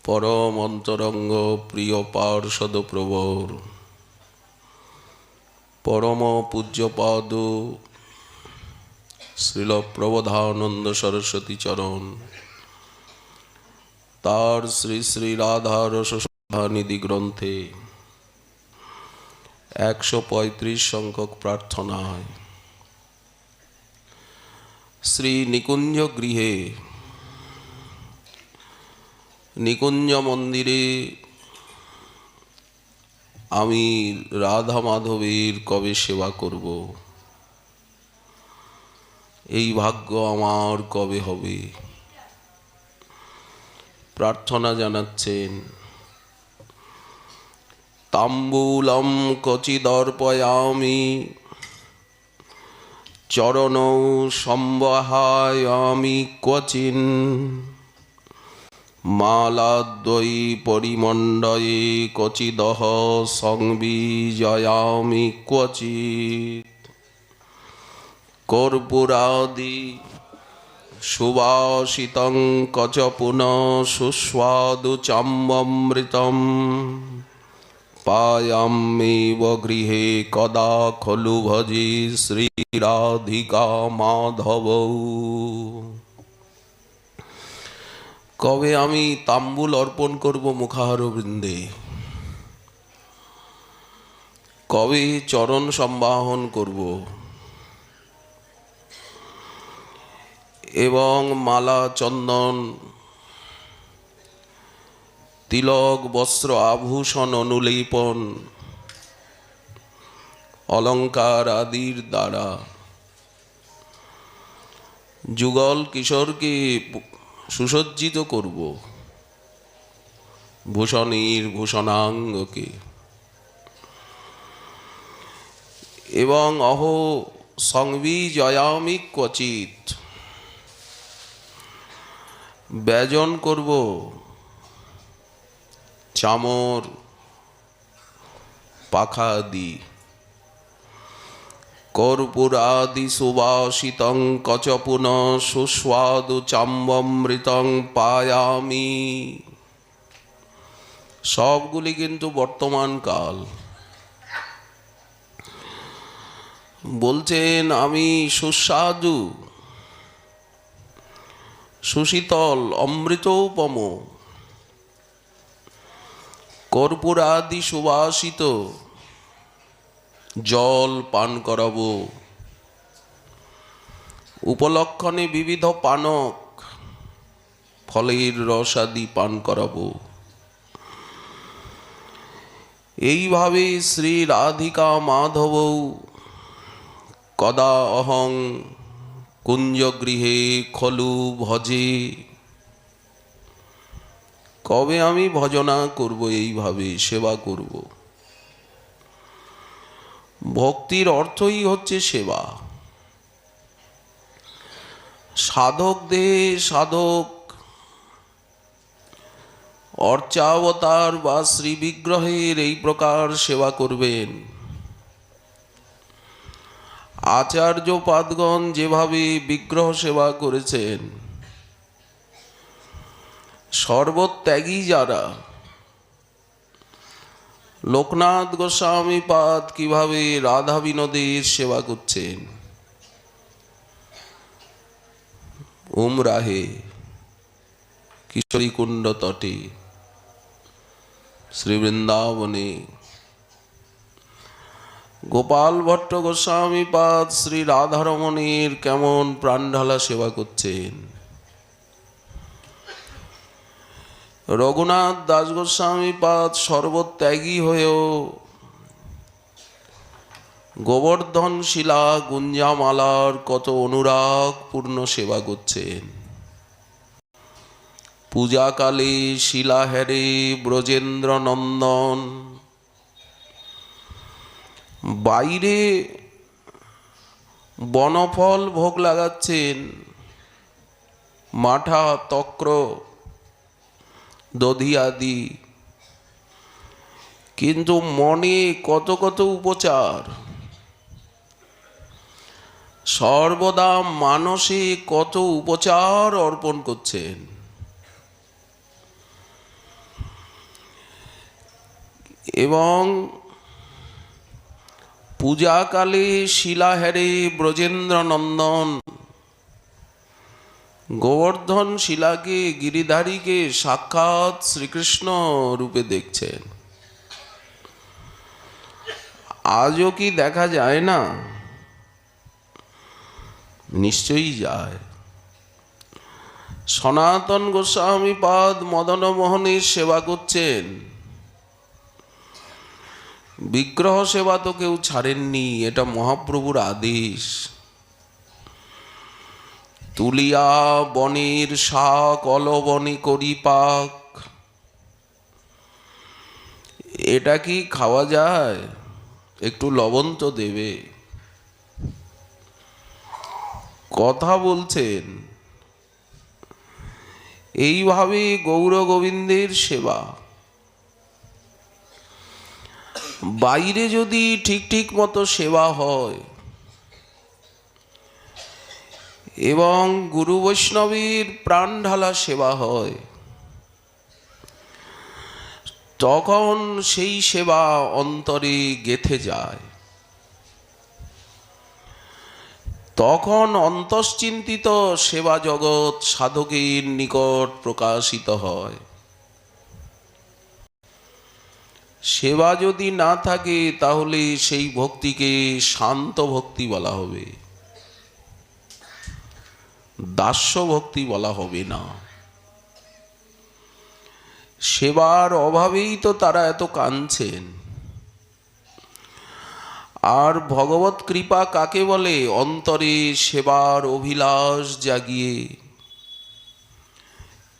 পরম অন্তরঙ্গ প্রিয় পার্ষদ প্রবর পরম পূজ্যপাদ শ্রীল প্রবোধানন্দ সরস্বতী চরণ তার শ্রী শ্রী রাধা রসনিধি গ্রন্থে 135 সংখ্যক প্রার্থনায় শ্রী নিকুঞ্জ গৃহে নিকুঞ্জ মন্দিরে আমি রাধা মাধবের কবে সেবা করব, এই ভাগ্য আমার কবে হবে। প্রার্থনা জানাচ্ছেন। তাম্বূলম কচিদর্পয়ামি চরণ সম্বহায়ামি ক্বচিন মালাদ্বৈ পরিমণ্ডয়ে কচিদহ সংবিজয়ামি ক্বচিৎ কর্পূরাদি সুবাসিতং কচ পুনঃ সুস্বাদু চাম্বমৃতম পায়াম্যেব গৃহে কদা খলু ভজে শ্রীরাধিকা মাধবৌ। কবে আমি তাম্বুল অর্পণ করব মুখাহার বৃন্দে, কবে চরণ সম্বাহন করব এবং মালা চন্দন তিলক বস্ত্র আভূষণ অনুলেপন অলঙ্কার আদির দ্বারা যুগল কিশোরকে সুসজ্জিত করব, ভূষণীর ভূষণাঙ্গকে, এবং অহো সংবিজয়ামি ক্বচিৎ ব্যজন করব চামর পাখা আদি। কর্পূরাদি সুবাসিতং কচ পুনঃ সুস্বাদু চাম্বমৃতং পায়ামি। সবগুলি কিন্তু বর্তমান কাল। বলছেন আমি সুস্বাদু সুশীতল অমৃতোপম কর্পূরাদি সুবাসিত জল পান করাব, উপলক্ষণে বিবিধ পানক ফলের রসাদি পান করাব। এইভাবে শ্রী রাধিকা মাধব কদা অহং কুঞ্জগৃহে খলু ভজে। কবে আমি ভজনা করব, এইভাবে সেবা করব। ভক্তির অর্থই হচ্ছে সেবা। সাধক দেহে সাধক অর্চাবতার বা শ্রী বিগ্রহের এই প্রকার সেবা করবেন। আচার্য পাদগণ যেভাবে বিগ্রহ সেবা করেছেন, সর্বত্যাগী যারা, লোকনাথ গোস্বামী পাদ কিভাবে রাধা বিনোদের সেবা করছেন, উমরাহে কিশোরী কুণ্ড তটে শ্রী বৃন্দাবনে গোপাল ভট্ট গোস্বামী পাদ শ্রী রাধারমণের কেমন প্রাণঢালা সেবা করছেন, রঘুনাথ দাস গোস্বামী পাদ সর্বত্যাগী হয়েও গোবর্ধন শিলা গুঞ্জামালার কত অনুরাগপূর্ণ সেবা করছেন। পূজাকালে শিলাহেরে ব্রজেন্দ্র নন্দন বাইরে বনফল ভোগ লাগাচ্ছেন, মাঠা তক্র দধি আদি, কিন্তু মনে কত কত উপচার, সর্বদা মানসে কত উপচার অর্পণ করছেন। এবং পূজাকালে শিলাহেরে ব্রজেন্দ্র নন্দন গোবর্ধন শিলাকে, গিরিধারীকে সাক্ষাৎ শ্রীকৃষ্ণ রূপে দেখছেন। আজও কি দেখা যায় না? নিশ্চয়ই যায়। সনাতন গোস্বামী পাদ মদন মোহনের সেবা করছেন, বিগ্রহ সেবা তো কেউ ছাড়েননি, এটা মহাপ্রভুর আদেশ। তুলিয়া বনের শাক অলবনে করি পাক, এটা কি খাওয়া যায়? একটু লবণ তো দেবে। কথা বলছেন। এইভাবে গৌর গোবিন্দের সেবা। বাইরে যদি ঠিক ঠিক মতো সেবা হয় এবং গুরু বৈষ্ণবের প্রাণ ঢালা সেবা হয়, তখন সেই সেবা অন্তরে গেঁথে যায়, তখন অন্তশ্চিন্তিত সেবা জগৎ সাধকের নিকট প্রকাশিত হয়। সেবা যদি না থাকে তাহলে সেই ভক্তিকে শান্ত ভক্তি বলা হবে, দাস্য ভক্তি বলা হবে না। সেবার অভাবেই তো তারা এত কাঁদছেন। আর ভগবত কৃপা কাকে বলে? অন্তরে সেবার অভিলাষ জাগিয়ে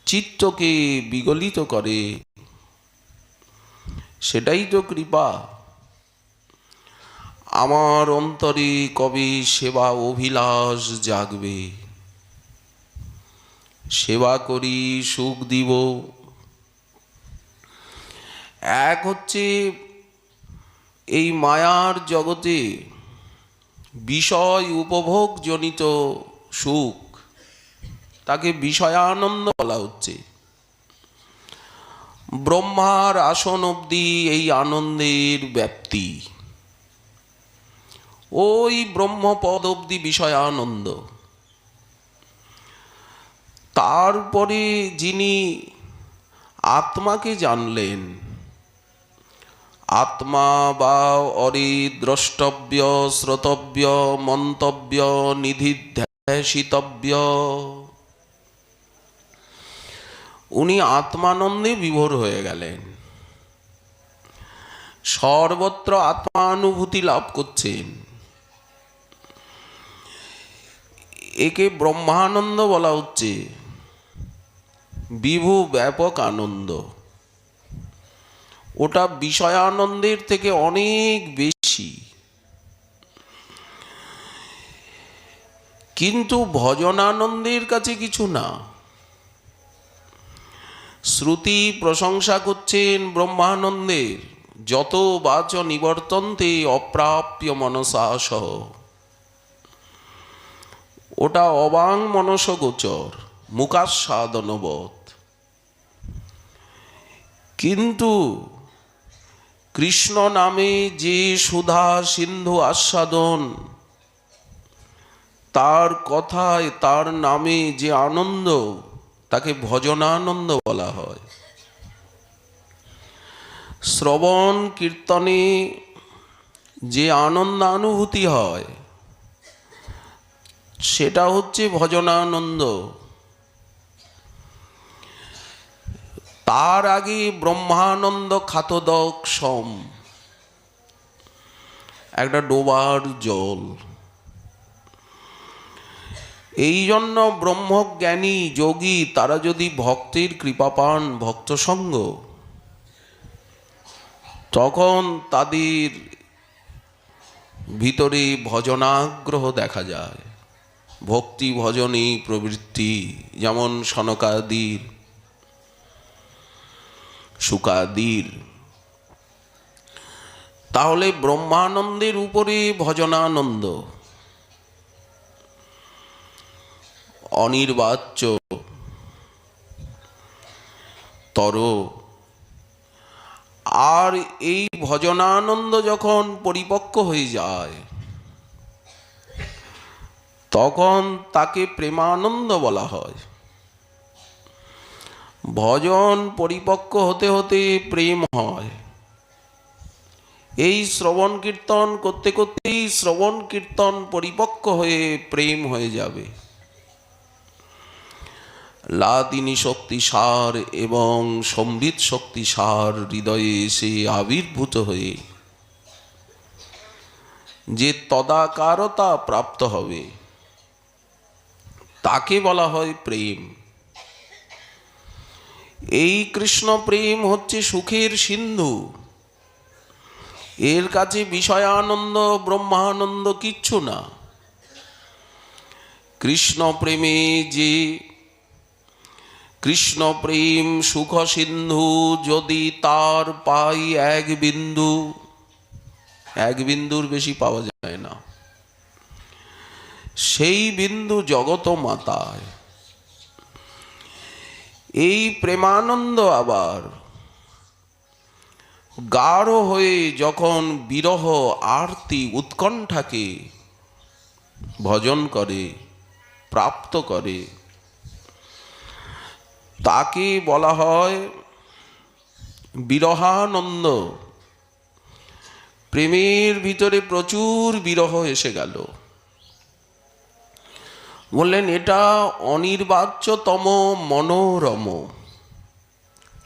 চিত্তকে বিগলিত করে, সেটাই তো কৃপা। আমার অন্তরে কবে সেবা অভিলাষ জাগবে? সেবা করি সুখ দিব। এক হচ্ছে এই মায়ার জগতে বিষয় উপভোগ জনিত সুখ, তাকে বিষয়ানন্দ বলা হচ্ছে। ব্রহ্মার আসন অবধি এই আনন্দের ব্যাপ্তি, ওই ব্রহ্মপদ অবধি বিষয়ানন্দ। তারপরে যিনি আত্মাকে জানলেন, আত্মা বা অরি দ্রষ্টব্য শ্রোতব্য মন্তব্য নিধিধ্যাসিতব্য, উনি আত্মানন্দে বিভোর হয়ে গেলেন, সর্বত্র আত্মানুভূতি লাভ করছেন। একে ব্রহ্মানন্দ বলা হচ্ছে, বিভু ব্যাপক আনন্দ। ওটা বিষয়ানন্দের থেকে অনেক বেশি। কিন্তু ভজনানন্দের কাছে কিছু না। শ্রুতি প্রশংসা করছেন ব্রহ্মানন্দের, যত বাচ নিবর্তন্তে অপ্রাপ্য মনসা সহ। ওটা অবাং মনস গোচর, মুখাস্বাদনবৎ। কিন্তু কৃষ্ণ নামে যে সুধা সিন্ধু আস্বাদন, তার কথায় তার নামে যে আনন্দ, তাকে ভজনানন্দ বলা হয়। শ্রবণ কীর্তনে যে আনন্দানুভূতি হয়, সেটা হচ্ছে ভজনানন্দ। তার আগে ব্রহ্মানন্দ খাতদক সম, একটা ডোবার জল। এই জন্য ব্রহ্মজ্ঞানী যোগী তারা যদি ভক্তের কৃপা পান, ভক্ত সঙ্গ, তখন তাদের ভিতরে ভজনাগ্রহ দেখা যায়, ভক্তি ভজনী প্রবৃত্তি, যেমন সনকাদির শুকাদির। তাহলে ব্রহ্মানন্দের উপরে ভজনানন্দ অনির্বাচ্য তর। আর এই ভজনানন্দ যখন পরিপক্ক হয়ে যায় তখন তাকে প্রেমানন্দ বলা হয়। ভজন পরিপক্ক হতে হতে প্রেম হয়। এই শ্রবণ কীর্তন করতে করতেই শ্রবণ কীর্তন পরিপক্ক হয়ে প্রেম হয়ে যাবে। লাদিনী শক্তি সার এবং সম্বিত শক্তি সার হৃদয়ে এসে আবির্ভূত হয়ে যে তদাকারতা প্রাপ্ত হবে তাকে বলা হয় প্রেম। এই কৃষ্ণ প্রেম হচ্ছে সুখের সিন্ধু। এর কাছে বিষয়ানন্দ ব্রহ্মানন্দ কিচ্ছু না। কৃষ্ণ প্রেমে যে কৃষ্ণ প্রেম সুখ সিন্ধু যদি তার পাই এক বিন্দু, এক বিন্দুর বেশি পাওয়া যায় না, সেই বিন্দু জগত মাতায়। এই প্রেমানন্দ আবার গাঢ় হয়ে যখন বিরহ আরতি উৎকণ্ঠাকে ভজন করে, প্রাপ্ত করে, তাকে বলা হয় বিরহানন্দ। প্রেমের ভিতরে প্রচুর বিরহ এসে গেল। বললেন এটা অনির্বাচ্যতম মনোরম,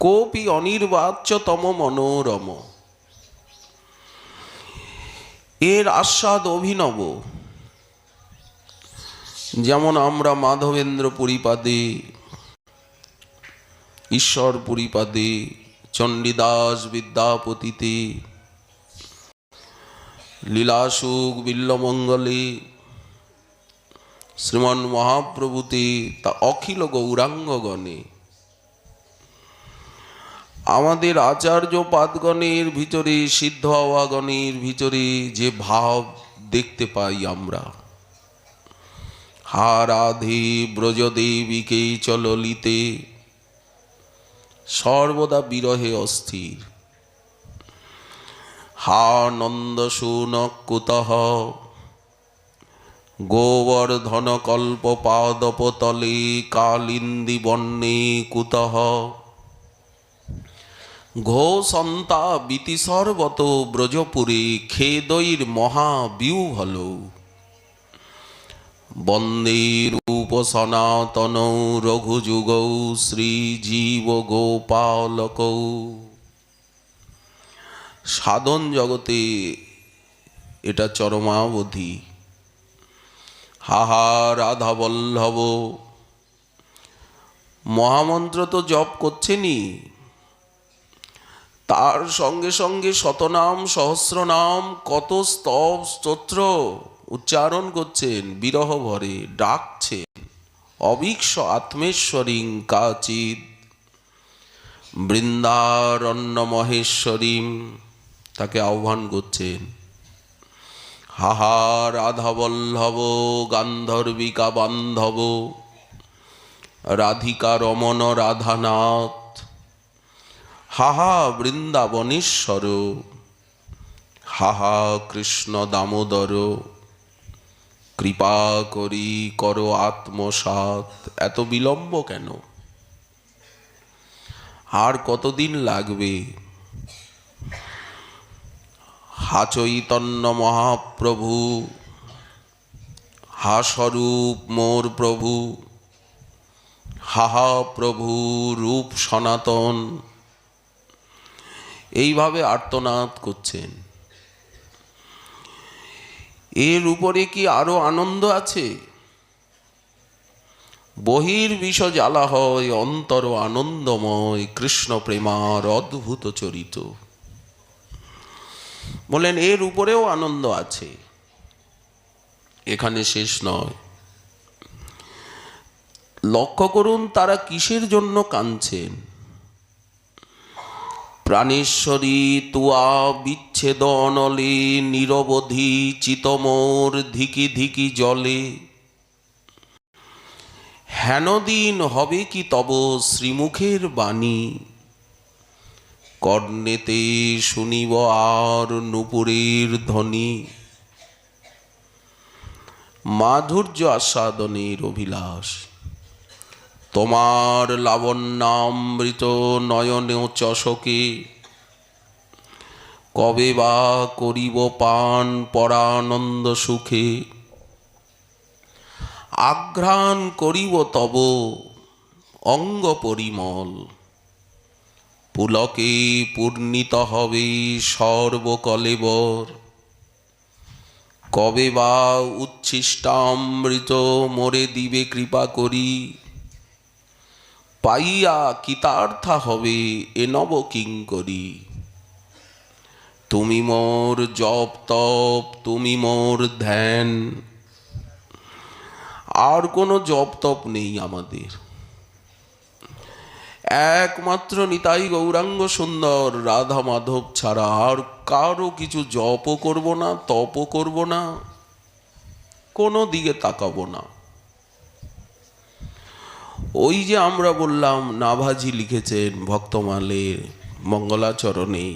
কোপি অনির্বাচ্যতম মনোরম। এর আস্বাদ অভিনব। যেমন আমরা মাধবেন্দ্র পুরীপাদে, ঈশ্বর পুরীপাদে, চণ্ডীদাস বিদ্যাপতিতে, লীলাসুখ বিল্লমঙ্গলে, শ্রীমন মহাপ্রভুতে, তা অখিল গৌরাঙ্গগণে, আমাদের আচার্য পাদগণের ভিতরে, সিদ্ধ হওয়াগণের ভিতরে যে ভাব দেখতে পাই আমরা, হা রাধে ব্রজদেবীকে চললিতে, সর্বদা বিরহে অস্থির। হা নন্দ শুনক কুতঃ গোবর্ধন কল্প পাদপতলে কালিন্দী বন্যে কুতঃ ঘোষন্তা বিতি সর্বত ব্রজপুরে খেদৈর মহাবিউহল বন্দে রূপ সনাতন রঘুযুগৌ শ্রীজীব গোপালকৌ। সাধন জগতে এটা চরমাবধি। হাহা রাধা বল্লভ মহামন্ত্র তো জপ করছেনই, তার সঙ্গে সঙ্গে শতনাম সহস্রনাম কত স্তব স্তোত্র উচ্চারণ করছেন, বিরহ ভরে ডাকছেন। অভীক্ষ আত্মেশ্বরীং কাচিৎ বৃন্দারণ্য মহেশ্বরীম, তাকে আহ্বান করছেন। হাহা রাধা বল্লভ গান্ধর্বিকা বান্ধব রাধিকা রমণ রাধানাথ, হাহা বৃন্দাবনেশ্বর, হাহা কৃষ্ণ দামোদর, কৃপা করি করো আত্মসাৎ। এত বিলম্ব কেন? আর কতদিন লাগবে? হা চৈতন্য মহাপ্রভু, হা স্বরূপ মোর প্রভু, হাহা প্রভু রূপ সনাতন, এইভাবে আর্তনাদ করছেন। এর উপরে কি আরো আনন্দ আছে? বহির্বিষ জ্বালা হয়, অন্তর আনন্দময়, কৃষ্ণ প্রেমার অদ্ভুত চরিত। বলেন এর উপরেও আনন্দ আছে, এখানে শেষ নয়। লক্ষ্য করুন তারা কিসের জন্য কাঁদছেন। প্রাণেশ্বরী তুয়া বিচ্ছেদ অনলে, নিরবধি চিতমোর ধিকি ধিকি জলে, হেনদিন হবে কি তব শ্রীমুখের বাণী, কর্ণেতে শুনিব আর নূপুরের ধ্বনি, মাধুর্য আস্বাদনের অভিলাষ। তোমার লাবণ্যামৃত নয়নে চষকে, কবে বা করিব পান পরানন্দ সুখে। আঘ্রাণ করিব তব অঙ্গ পরিমল, পুলকে পূর্ণিত হবে সর্বকলেবর। কবে বা উচ্ছিষ্টামৃত মোরে দিবে কৃপা করি, পাইয়া কৃতার্থা হবে এ নব কিঙ্করী। তুমি মোর জপ তপ, তুমি মোর ধ্যান, আর কোনো জপ তপ নেই আমাদের। একমাত্র নিতাই গৌরাঙ্গ সুন্দর রাধা মাধব ছাড়া আর কারো কিছু জপও করব না, তপও করব না, কোনো দিকে তাকাবো না। ওই যে আমরা বললাম, নাভাজি লিখেছেন ভক্তমালের মঙ্গলাচরণে,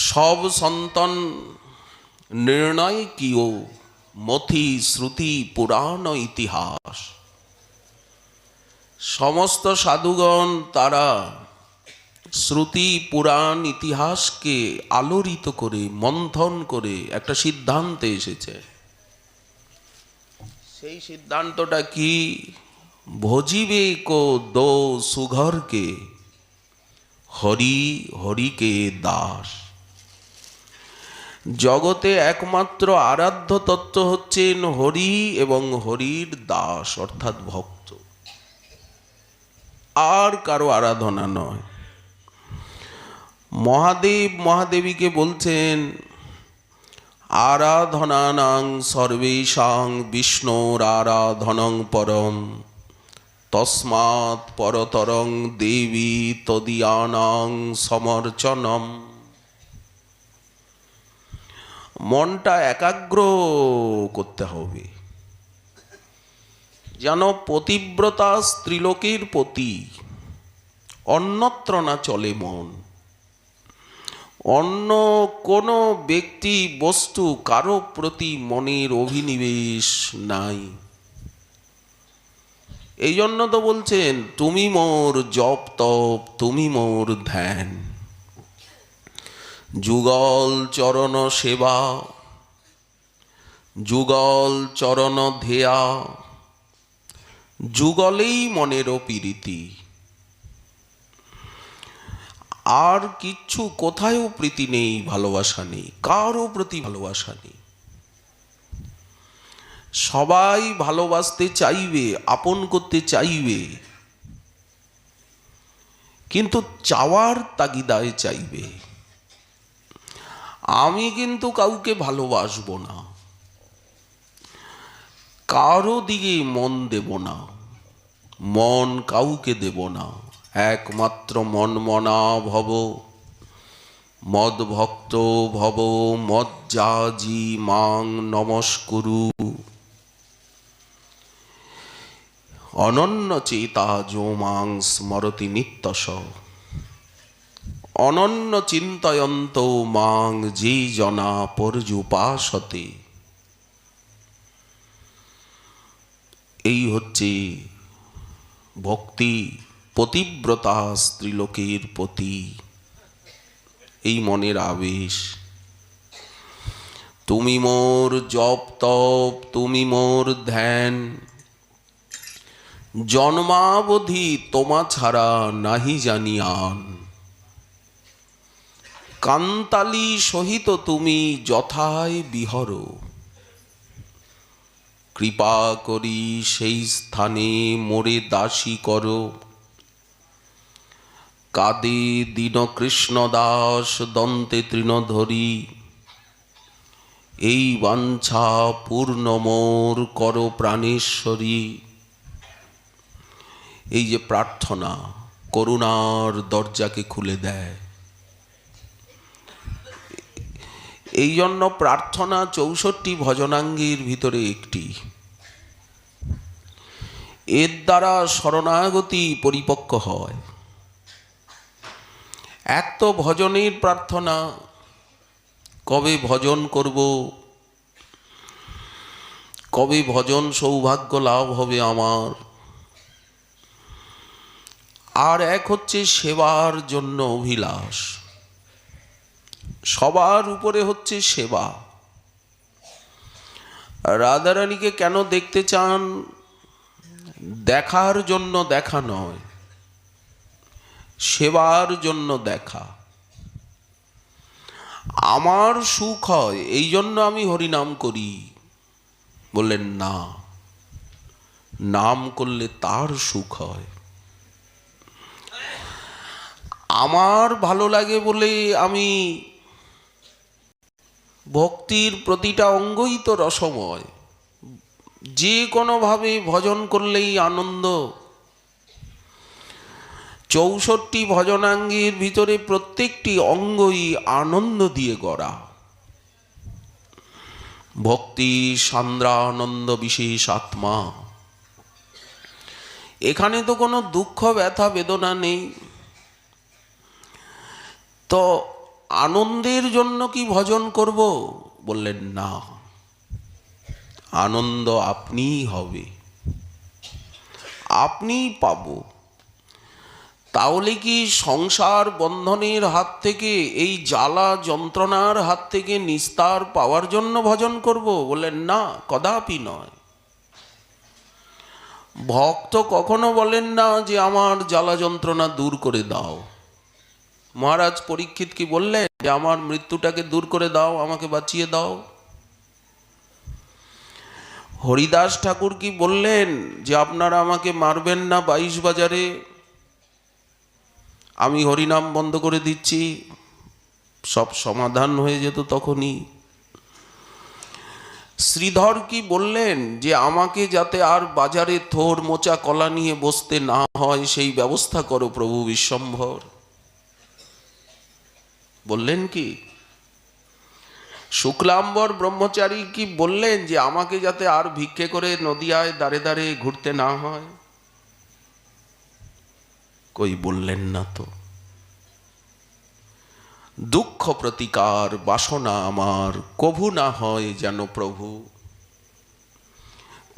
সব সন্তান নির্ণয় কিও মথি শ্রুতি পুরাণ ইতিহাস। সমস্ত সাধুগণ তারা শ্রুতি পুরাণ ইতিহাসকে আলোড়িত করে মন্থন করে একটা সিদ্ধান্তে এসেছে। সেই সিদ্ধান্তটা কি? ভজিবে কো দো সুঘরকে, হরি হরিকে দাস। জগতে একমাত্র আরাধ্য তত্ত্ব হচ্ছেন হরি এবং হরির দাস অর্থাৎ ভক্ত, আর কারো আরাধনা নয়। মহাদেব মহাদেবীকে বলছেন, আরাধনানাং সর্বেষাং বিষ্ণুর আরাধনং পরম, তস্মাৎ পরতরং দেবী তদীয়ানাং সমর্চনম। মনটা একাগ্র করতে হবে, যেন পতিব্রতা স্ত্রীলোকের প্রতি অন্যত্র না চলে মন। অন্য কোনো ব্যক্তি বস্তু কারো প্রতি মনের অভিনিবেশ নাই। এই জন্য তো বলছেন, তুমি মোর জপ তপ, তুমি মোর ধ্যান। যুগল চরণ সেবা, যুগল চরণ ধ্যেয়া, যুগলেই মনেরও প্রীতি। আর কিচ্ছু কোথায়ও প্রীতি নেই, ভালোবাসা নেই, কারো প্রতি ভালোবাসা নেই। সবাই ভালোবাসতে চাইবে, আপন করতে চাইবে, কিন্তু চাওয়ার তাগিদায় চাইবে। আমি কিন্তু কাউকে ভালোবাসবো না, কারো দিকে মন দেব না, মন কাউকে দেব না। একমাত্র মন মনা ভব, মদ ভক্ত ভব, মজ্জাজি মাং নমস্কুরু। অনন্য চেতা যো মাং স্মরতি নিত্যশ, অনন্য চিন্তয়ন্ত মাং যে জনা পর্যুপাসতে। এই হচ্ছে ভক্তি, পতিব্রতা স্ত্রীলোকের প্রতি এই মনের আবেশ। তুমি মোর জপ তপ, তুমি মোর ধ্যান, জন্মাবধি তোমা ছাড়া নাহি জানি আন। কান্তালি সহিত তুমি যথায় বিহর, কৃপা করি সেই স্থানে মোরে দাসী করো। কাদে দীন কৃষ্ণ দাস দন্তে তৃণধরি, এই বাঞ্ছা পূর্ণ মোর করো প্রাণেশ্বরী। এই যে প্রার্থনা করুণার দরজাকে খুলে দেয়। এই জন্য প্রার্থনা 64 ভজনাঙ্গের ভিতরে একটি। এর দ্বারা শরণাগতি পরিপক্ক হয়। এক তো ভজনের প্রার্থনা, কবে ভজন করব, কবে ভজন সৌভাগ্য লাভ হবে আমার। আর এক হচ্ছে সেবার জন্য অভিলাষ। সবার উপরে হচ্ছে সেবা। রাধারানীকে কেন দেখতে চান? দেখার জন্য দেখা নয়, সেবার জন্য দেখা। আমার সুখ হয় এই জন্য আমি হরিনাম করি। বললেন না, নাম করলে তার সুখ হয়। আমার ভালো লাগে বলে আমি ভক্তির প্রতিটা অঙ্গই তো রসময়, যে কোনোভাবে ভজন করলেই আনন্দ। 64 ভজনাঙ্গের ভিতরে প্রত্যেকটি অঙ্গই আনন্দ দিয়ে গড়া। ভক্তি সান্দ্রানন্দ বিশেষ আত্মা। এখানে তো কোনো দুঃখ ব্যথা বেদনা নেই। তো আনন্দের জন্য কি ভজন করব? বললেন না, আনন্দ আপনিই হবে, আপনিই পাবো। তাহলে কি সংসার বন্ধনের হাত থেকে, এই জ্বালা যন্ত্রণার হাত থেকে নিস্তার পাওয়ার জন্য ভজন করব? বললেন না, কদাপি নয়। ভক্ত কখনো বলেন না যে আমার জ্বালা যন্ত্রণা দূর করে দাও। মহারাজ পরীক্ষিত কি বললেন যে আমার মৃত্যুটাকে দূর করে দাও, আমাকে বাঁচিয়ে দাও? হরিদাস ঠাকুর কি বললেন যে আপনারা আমাকে মারবেন না 22 বাজারে, আমি হরিনাম বন্ধ করে দিচ্ছি, সব সমাধান হয়ে যেত তখনই? শ্রীধর কি বললেন যে আমাকে যাতে আর বাজারে থোর মোচা কলা নিয়ে বসতে না হয় সেই ব্যবস্থা করো প্রভু বিশ্বম্ভর? বললেন কি? শুক্লাম্বর ব্রহ্মচারী কি বললেন যে আমাকে যাতে আর ভিক্ষে করে নদিয়ায় দাঁড়ে দাঁড়ে ঘুরতে না হয়? কই বললেন না তো। দুঃখ প্রতিকার বাসনা আমার কভু না হয় যেন প্রভু।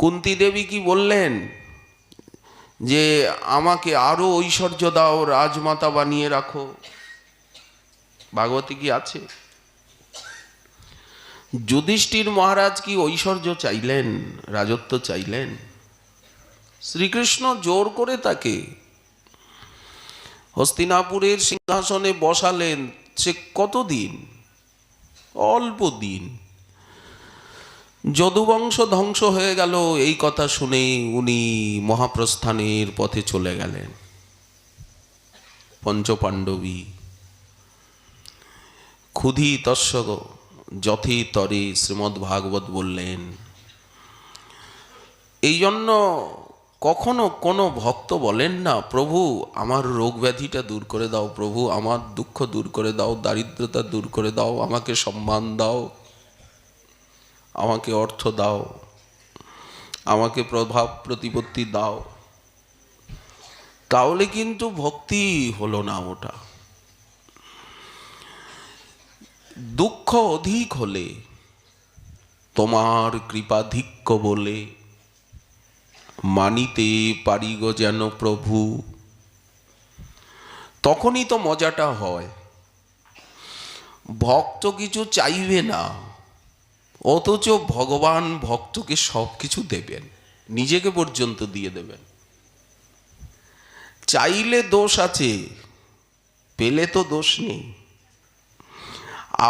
কুন্তী দেবী কি বললেন যে আমাকে আরো ঐশ্বর্য দাও, রাজমাতা বানিয়ে রাখো? ভাগবতী কি আছে? যুধিষ্ঠির মহারাজ কি ঐশ্বর্য চাইলেন, রাজত্ব চাইলেন? শ্রীকৃষ্ণ জোর করে তাকে হস্তিনাপুরের সিংহাসনে বসালেন। সে কতদিন? অল্প দিন। যদুবংশ ধ্বংস হয়ে গেল, এই কথা শুনে উনি মহাপ্রস্থানের পথে চলে গেলেন। পঞ্চপাণ্ডবী ক্ষুধি তস্য যথে তরে শ্রীমদ্ ভাগবত বললেন। এই জন্য কখনো কোনো ভক্ত বলেন না প্রভু আমার রোগ ব্যাধিটা দূর করে দাও, প্রভু আমার দুঃখ দূর করে দাও, দারিদ্রতা দূর করে দাও, আমাকে সম্মান দাও, আমাকে অর্থ দাও, আমাকে প্রভাব প্রতিপত্তি দাও। তাহলে কিন্তু ভক্তি হলো না ওটা। দুঃখ অধিক হলে তোমার কৃপাধিক্য বলে মানিতে পারি গো যেন প্রভু, তখনই তো মজাটা হয়। ভক্ত কিছু চাইবে না, অথচ ভগবান ভক্তকে সব কিছু দেবেন, নিজেকে পর্যন্ত দিয়ে দেবেন। চাইলে দোষ আছে, পেলে তো দোষ নেই।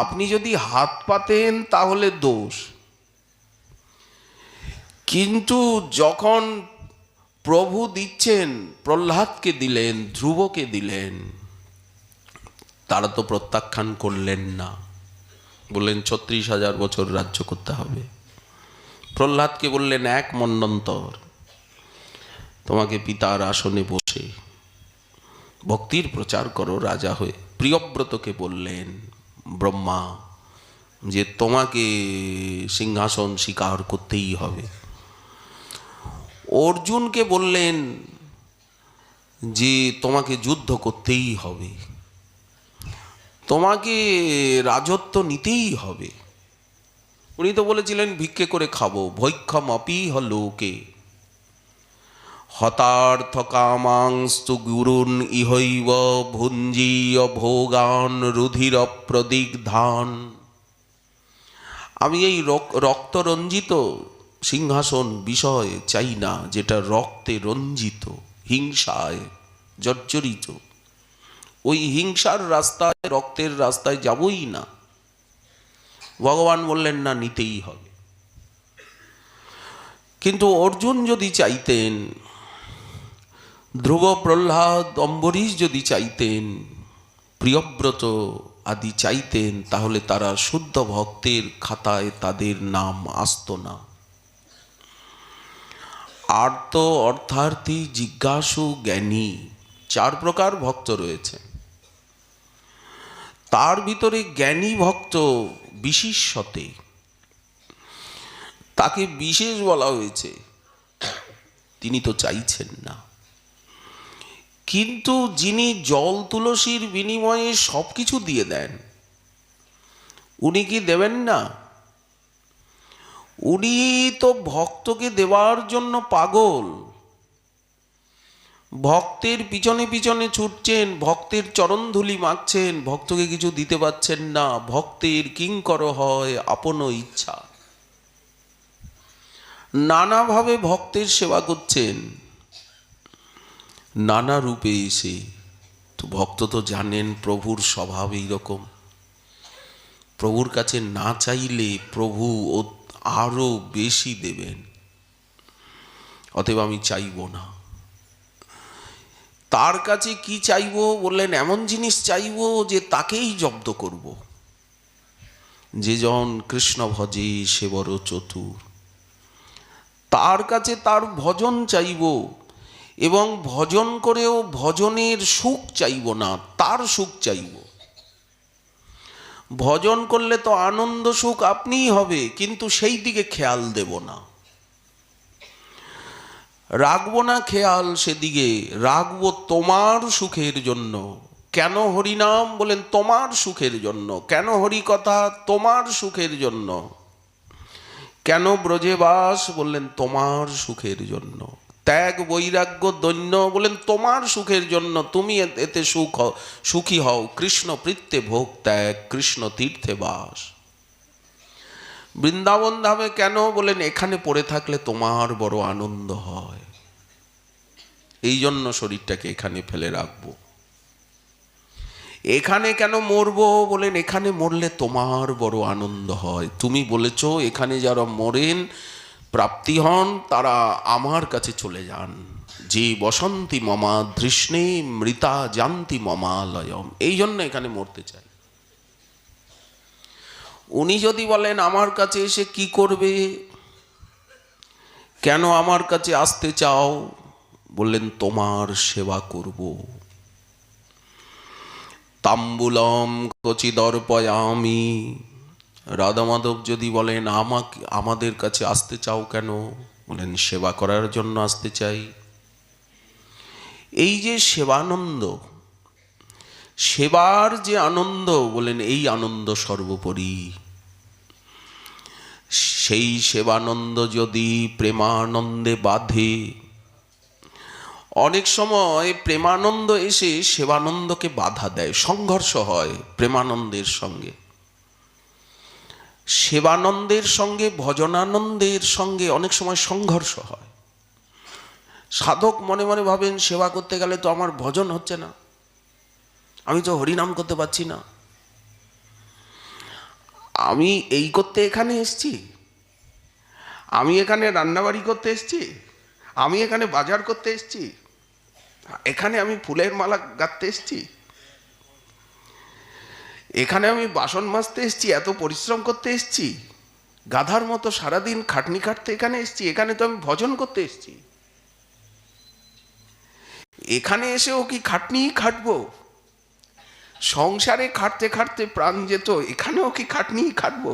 আপনি যদি হাত পাতেন তাহলে দোষ, কিন্তু যখন প্রভু দিচ্ছেন, প্রহ্লাদকে দিলেন, ধ্রুবকে দিলেন, তারা তো প্রত্যাখ্যান করলেন না। বললেন 36,000 বছর রাজ্য করতে হবে। প্রহ্লাদকে বললেন 1 মন্বন্তর তোমাকে পিতার আসনে বসে ভক্তির প্রচার করো রাজা হয়ে। প্রিয়ব্রতকে বললেন ব্রহ্মা যে তোমাকে সিংহাসন স্বীকার করতেই হবে। অর্জুনকে বললেন যে তোমাকে যুদ্ধ করতেই হবে। তোমাকে রাজত্ব নিতেই হবে। উনি তো বলেছিলেন ভিক্ষে করে খাবো, ভৈক্ষমপি লোকে হতার্থ কামাংস্তু গুরুন ইহৈব ভুঞ্জীয় ভোগান রুধির প্রদিগ্ধান। আমি এই রক্তরঞ্জিত সিংহাসন বিষয় চাই না, যেটা রক্তে রঞ্জিত, হিংসায় জর্জরিত। ওই হিংসার রাস্তায়, রক্তের রাস্তায় যাবই না। ভগবান বললেন না, নিতেই হবে। কিন্তু অর্জুন যদি চাইতেন, ধ্রুব, প্রহ্লাদ, অম্বরীশ যদি চাইতেন, প্রিয়ব্রত আদি চাইতেন, তাহলে তারা শুদ্ধ ভক্তের খাতায় তাদের নাম আসতো না। আর্ত, অর্থার্থী, জিজ্ঞাসু, জ্ঞানী, 4 প্রকার ভক্ত রয়েছে। তার ভিতরে জ্ঞানী ভক্ত বিশিষ্টতে, তাকে বিশেষ বলা হয়েছে। তিনি তো চাইছেন না। কিন্তু যিনি জল তুলসীর বিনিময়ে সব কিছু দিয়ে দেন, উনি কি দেবেন না? উনি তো ভক্তকে দেওয়ার জন্য পাগল। ভক্তের পিছনে পিছনে ছুটছেন, ভক্তের চরণধুলি মাখছেন, ভক্তকে কিছু দিতে পারছেন না। ভক্তের কিঙ্কর হয় আপন ইচ্ছা। নানাভাবে ভক্তের সেবা করছেন, নানা রূপে এসে। তো ভক্ত তো জানেন প্রভুর স্বভাব এইরকম। প্রভুর কাছে না চাইলে প্রভু আরো বেশি দেবেন। অতএব আমি চাইব না। তার কাছে কি চাইব বললেন? এমন জিনিস চাইব যে তাকেই জব্দ করব। যে জন কৃষ্ণ ভজে সে বড় চতুর। তার কাছে তার ভজন চাইব, এবং ভজন করেও ভজনের সুখ চাইব না, তার সুখ চাইব। ভজন করলে তো আনন্দ সুখ আপনিই হবে, কিন্তু সেই দিকে খেয়াল দেব না, রাখবো না খেয়াল সেদিকে। রাখবো তোমার সুখের জন্য। কেন হরিনাম? বলেন তোমার সুখের জন্য। কেন হরি কথা? তোমার সুখের জন্য। কেন ব্রজেবাস? বললেন তোমার সুখের জন্য। ত্যাগ, বৈরাগ্য, দৈন্য, বলেন তোমার সুখের জন্য। তুমি এতে সুখী হও। কৃষ্ণ প্রীত্যে ভোগ ত্যাগ, কৃষ্ণ তীর্থে বাস। বৃন্দাবন ধামে কেন? বলেন এখানে পড়ে থাকলে তোমার বড় আনন্দ হয়, এই জন্য শরীরটাকে এখানে ফেলে রাখবো। এখানে কেন মরবো? বলেন এখানে মরলে তোমার বড় আনন্দ হয়। তুমি বলেছ এখানে যারা মরেন, প্রাপ্তি হন, তারা আমার কাছে চলে যান। যে বসন্তি মমা ধৃষ্ণে মৃতা জান্তি মমালয়ম। এই জন্য এখানে মরতে চাই। উনি যদি বলেন আমার কাছে এসে কি করবে, কেন আমার কাছে আসতে চাও? বললেন তোমার সেবা করব। তাম্বুলম কচিদর্পয়ামি। রাধা মাধব যদি বলেন আমাদের কাছে আসতে চাও কেন? বলেন সেবা করার জন্য আসতে চাই। এই যে সেবানন্দ, সেবার যে আনন্দ, বলেন এই আনন্দ সর্বোপরি। সেই সেবানন্দ যদি প্রেমানন্দে বাঁধে, অনেক সময় প্রেমানন্দ এসে সেবানন্দকে বাধা দেয়, সংঘর্ষ হয় প্রেমানন্দের সঙ্গে। সেবানন্দের সঙ্গে, ভজনানন্দের সঙ্গে অনেক সময় সংঘর্ষ হয়। সাধক মনে মনে ভাবেন সেবা করতে গেলে তো আমার ভজন হচ্ছে না, আমি তো হরিনাম করতে পারছি না। আমি এই করতে এখানে এসছি, আমি এখানে রান্নাবাড়ি করতে এসছি, আমি এখানে বাজার করতে এসছি, এখানে আমি ফুলের মালা গাঁথতে এসছি, এখানে আমি বাসন মাজতে এসছি, এত পরিশ্রম করতে এসছি, গাধার মতো সারাদিন খাটনি খাটতে এখানে এসছি। এখানে তো আমি ভজন করতে এসছি। এখানে এসেও কি খাটনি খাটবো? সংসারে খাটতে খাটতে প্রাণ যেত, এখানেও কি খাটনি খাটবো?